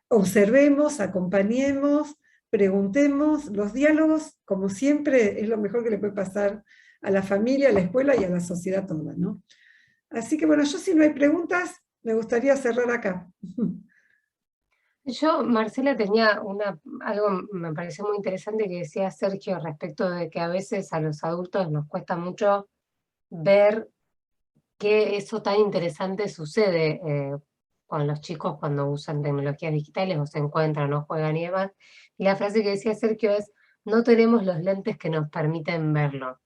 observemos, acompañemos, preguntemos. Los diálogos, como siempre, es lo mejor que le puede pasar a la familia, a la escuela y a la sociedad toda, ¿no? Así que bueno, yo si no hay preguntas, me gustaría cerrar acá. Yo, Marcela, tenía algo me pareció muy interesante que decía Sergio respecto de que a veces a los adultos nos cuesta mucho ver que eso tan interesante sucede con los chicos cuando usan tecnologías digitales o se encuentran o juegan y demás. Y la frase que decía Sergio es, no tenemos los lentes que nos permiten verlo.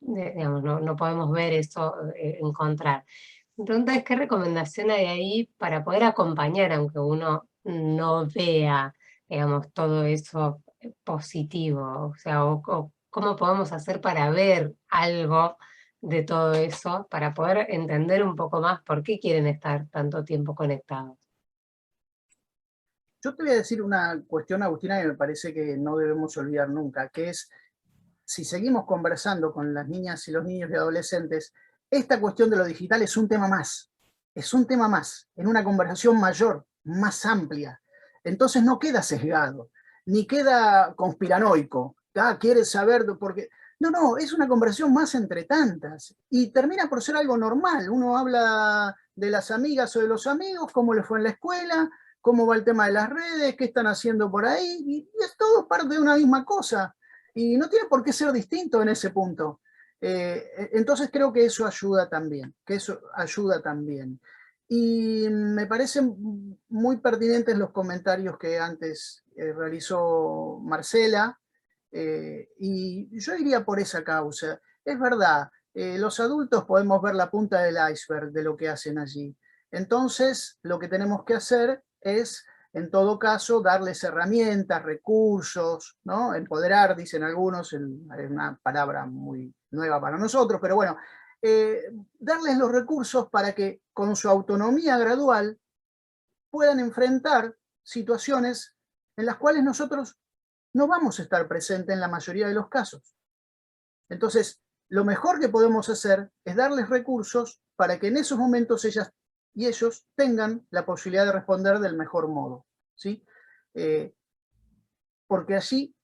Digamos, no podemos ver eso, encontrar. Mi pregunta es, ¿qué recomendación hay ahí para poder acompañar, aunque uno no vea, digamos, todo eso positivo? O sea, o cómo podemos hacer para ver algo de todo eso, para poder entender un poco más por qué quieren estar tanto tiempo conectados. Yo te voy a decir una cuestión, Agustina, que me parece que no debemos olvidar nunca, que es, si seguimos conversando con las niñas y los niños y adolescentes, esta cuestión de lo digital es un tema más, en una conversación mayor, más amplia. Entonces no queda sesgado, ni queda conspiranoico. ¿Quieres saber por qué? No, es una conversación más entre tantas. Y termina por ser algo normal. Uno habla de las amigas o de los amigos, cómo les fue en la escuela, cómo va el tema de las redes, qué están haciendo por ahí, y es todo parte de una misma cosa. Y no tiene por qué ser distinto en ese punto. Entonces creo que eso ayuda también, Y me parecen muy pertinentes los comentarios que antes realizó Marcela, y yo iría por esa causa. Es verdad, los adultos podemos ver la punta del iceberg de lo que hacen allí. Entonces, lo que tenemos que hacer es, en todo caso, darles herramientas, recursos, ¿no? Empoderar, dicen algunos, es una palabra muy nueva para nosotros, pero bueno, darles los recursos para que con su autonomía gradual puedan enfrentar situaciones en las cuales nosotros no vamos a estar presentes en la mayoría de los casos. Entonces, lo mejor que podemos hacer es darles recursos para que en esos momentos ellas y ellos tengan la posibilidad de responder del mejor modo. ¿sí? Porque allí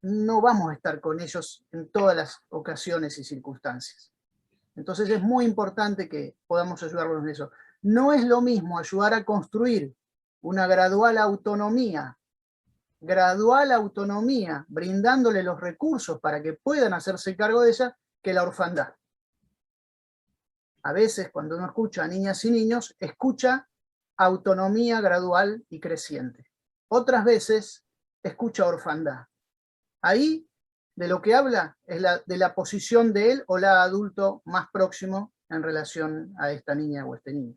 no vamos a estar con ellos en todas las ocasiones y circunstancias. Entonces es muy importante que podamos ayudarlos en eso. No es lo mismo ayudar a construir una gradual autonomía, brindándole los recursos para que puedan hacerse cargo de ella, que la orfandad. A veces, cuando uno escucha a niñas y niños, escucha autonomía gradual y creciente. Otras veces, escucha orfandad. Ahí, de lo que habla, es de la posición de él o la adulto más próximo en relación a esta niña o este niño.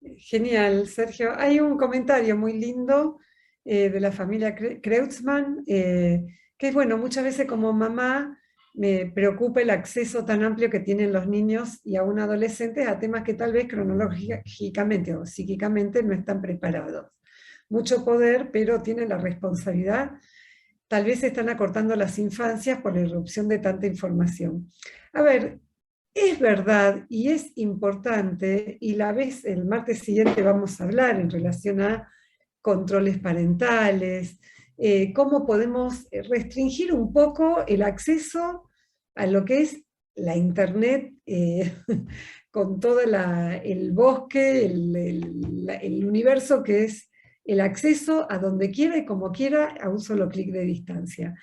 Genial, Sergio. Hay un comentario muy lindo de la familia Kreutzmann, que es, bueno, muchas veces como mamá me preocupa el acceso tan amplio que tienen los niños y aún adolescentes a temas que tal vez cronológicamente o psíquicamente no están preparados. Mucho poder, pero tienen la responsabilidad. Tal vez se están acortando las infancias por la irrupción de tanta información. A ver, es verdad y es importante, y el martes siguiente vamos a hablar en relación a controles parentales, cómo podemos restringir un poco el acceso a lo que es la internet, con todo el bosque, el universo que es el acceso a donde quiera y como quiera a un solo clic de distancia.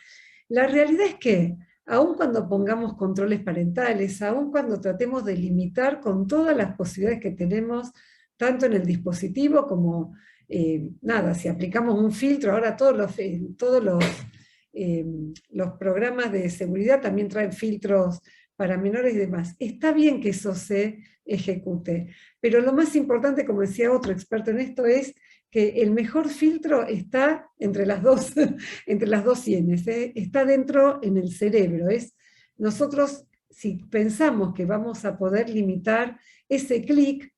La realidad es que, aun cuando pongamos controles parentales, aun cuando tratemos de limitar con todas las posibilidades que tenemos, tanto en el dispositivo como, si aplicamos un filtro, ahora todos los programas de seguridad también traen filtros para menores y demás. Está bien que eso se ejecute, pero lo más importante, como decía otro experto en esto, es que el mejor filtro está entre las dos sienes, está dentro en el cerebro. Nosotros, si pensamos que vamos a poder limitar ese clic,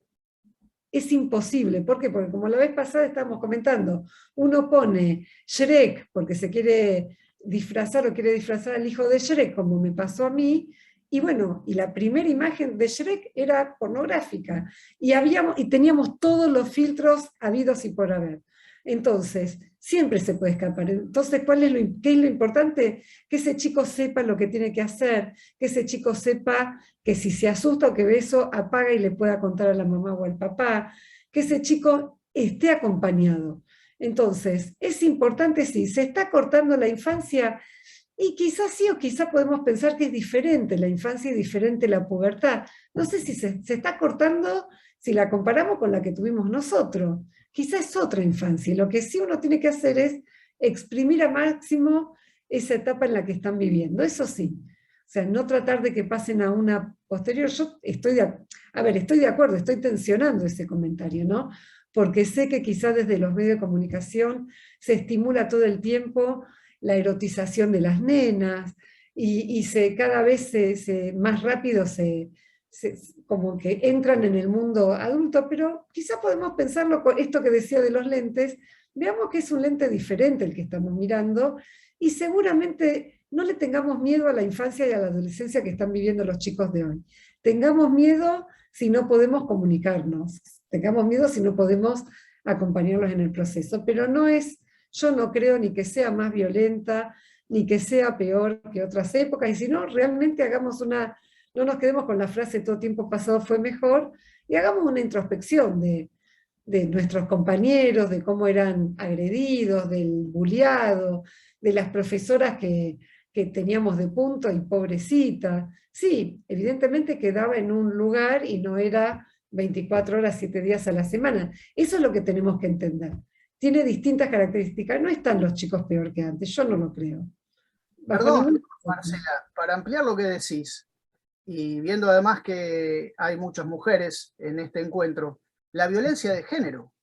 es imposible. ¿Por qué? Porque como la vez pasada estábamos comentando, uno pone Shrek porque se quiere disfrazar o quiere disfrazar al hijo de Shrek, como me pasó a mí, y bueno, y la primera imagen de Shrek era pornográfica, y teníamos todos los filtros habidos y por haber. Entonces, siempre se puede escapar. Entonces, ¿qué es lo importante? Que ese chico sepa lo que tiene que hacer, que ese chico sepa que si se asusta o que ve eso, apaga y le pueda contar a la mamá o al papá, que ese chico esté acompañado. Entonces, es importante, sí, se está cortando la infancia, y quizás sí, o quizás podemos pensar que es diferente la infancia y diferente la pubertad. No sé si se está cortando si la comparamos con la que tuvimos nosotros. Quizás es otra infancia, y lo que sí uno tiene que hacer es exprimir a máximo esa etapa en la que están viviendo, eso sí. O sea, no tratar de que pasen a una posterior. Yo estoy de acuerdo, estoy tensionando ese comentario, ¿no? Porque sé que quizás desde los medios de comunicación se estimula todo el tiempo la erotización de las nenas, y cada vez más rápido como que entran en el mundo adulto, pero quizá podemos pensarlo con esto que decía de los lentes, veamos que es un lente diferente el que estamos mirando, y seguramente no le tengamos miedo a la infancia y a la adolescencia que están viviendo los chicos de hoy. Tengamos miedo si no podemos comunicarnos, tengamos miedo si no podemos acompañarlos en el proceso, pero yo no creo ni que sea más violenta, ni que sea peor que otras épocas, y si no, realmente no nos quedemos con la frase todo tiempo pasado fue mejor, y hagamos una introspección de nuestros compañeros, de cómo eran agredidos, del bulleado, de las profesoras que teníamos de punto y pobrecita. Sí, evidentemente quedaba en un lugar y no era 24 horas, 7 días a la semana. Eso es lo que tenemos que entender. Tiene distintas características, no están los chicos peor que antes, yo no lo creo. Perdón, Marcela, para ampliar lo que decís, y viendo además que hay muchas mujeres en este encuentro, la violencia de género,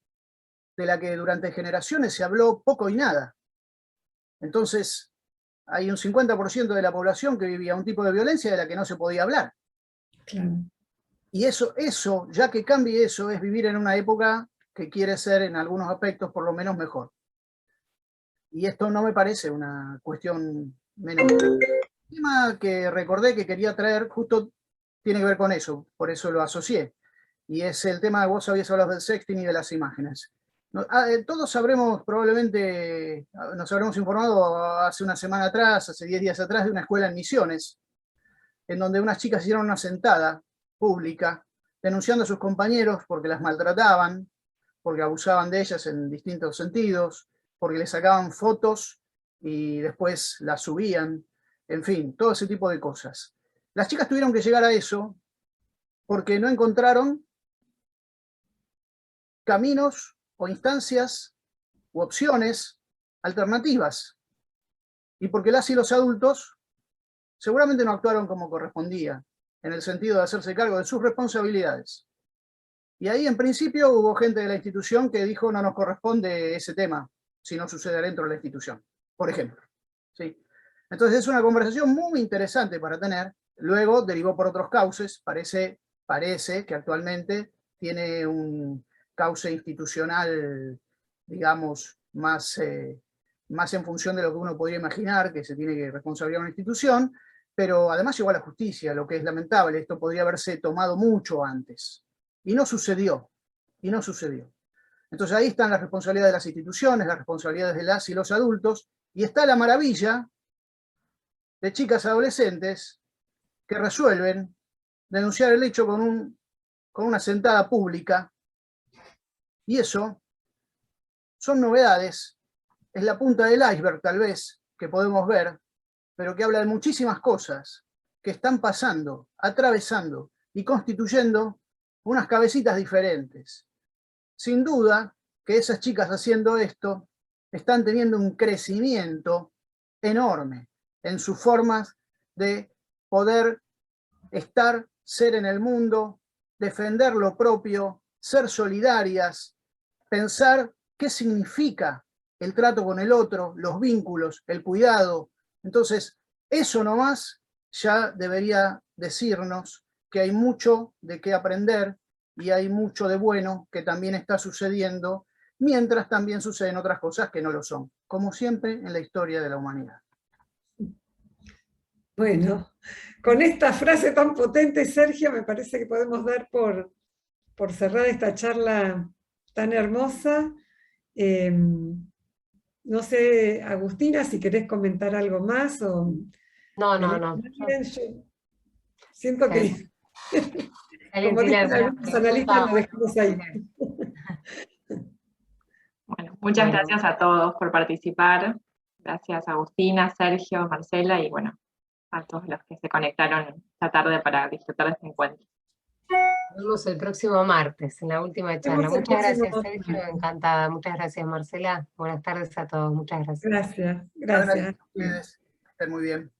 de la que durante generaciones se habló poco y nada. Entonces, hay un 50% de la población que vivía un tipo de violencia de la que no se podía hablar. Claro. Y eso, ya que cambie eso, es vivir en una época que quiere ser en algunos aspectos por lo menos mejor. Y esto no me parece una cuestión menor. El tema que recordé que quería traer justo tiene que ver con eso, por eso lo asocié. y es el tema que vos habías hablado del sexting y de las imágenes. Todos sabremos, probablemente, nos habremos informado hace una semana atrás, hace 10 días atrás, de una escuela en Misiones, en donde unas chicas hicieron una sentada pública, denunciando a sus compañeros porque las maltrataban, porque abusaban de ellas en distintos sentidos, porque les sacaban fotos y después las subían, en fin, todo ese tipo de cosas. Las chicas tuvieron que llegar a eso porque no encontraron caminos o instancias u opciones alternativas, y porque las y los adultos seguramente no actuaron como correspondía, en el sentido de hacerse cargo de sus responsabilidades. Y ahí en principio hubo gente de la institución que dijo no nos corresponde ese tema, si no sucede dentro de la institución, por ejemplo. ¿Sí? Entonces es una conversación muy interesante para tener. Luego derivó por otros cauces, parece que actualmente tiene un cauce institucional, digamos, más en función de lo que uno podría imaginar, que se tiene que responsabilizar una institución, pero además llegó a la justicia, lo que es lamentable. Esto podría haberse tomado mucho antes. Y no sucedió. Entonces ahí están las responsabilidades de las instituciones, las responsabilidades de las y los adultos, y está la maravilla de chicas adolescentes que resuelven denunciar el hecho con una sentada pública, y eso son novedades, es la punta del iceberg tal vez que podemos ver, pero que habla de muchísimas cosas que están pasando, atravesando y constituyendo unas cabecitas diferentes. Sin duda que esas chicas haciendo esto están teniendo un crecimiento enorme en sus formas de poder estar, ser en el mundo, defender lo propio, ser solidarias, pensar qué significa el trato con el otro, los vínculos, el cuidado. Entonces, eso nomás ya debería decirnos que hay mucho de qué aprender y hay mucho de bueno que también está sucediendo, mientras también suceden otras cosas que no lo son, como siempre en la historia de la humanidad. Bueno, con esta frase tan potente, Sergio, me parece que podemos dar por cerrada esta charla tan hermosa. No sé, Agustina, si querés comentar algo más o... No. Siento que, como dicen algunos analistas, lo dejamos ahí. Bueno, muchas gracias a todos por participar. Gracias a Agustina, Sergio, Marcela y bueno, a todos los que se conectaron esta tarde para disfrutar de este encuentro. Nos vemos el próximo martes, en la última charla. Muchas gracias, Sergio, encantada. Muchas gracias, Marcela. Buenas tardes a todos, muchas gracias. Gracias. Gracias a ustedes. Estén muy bien.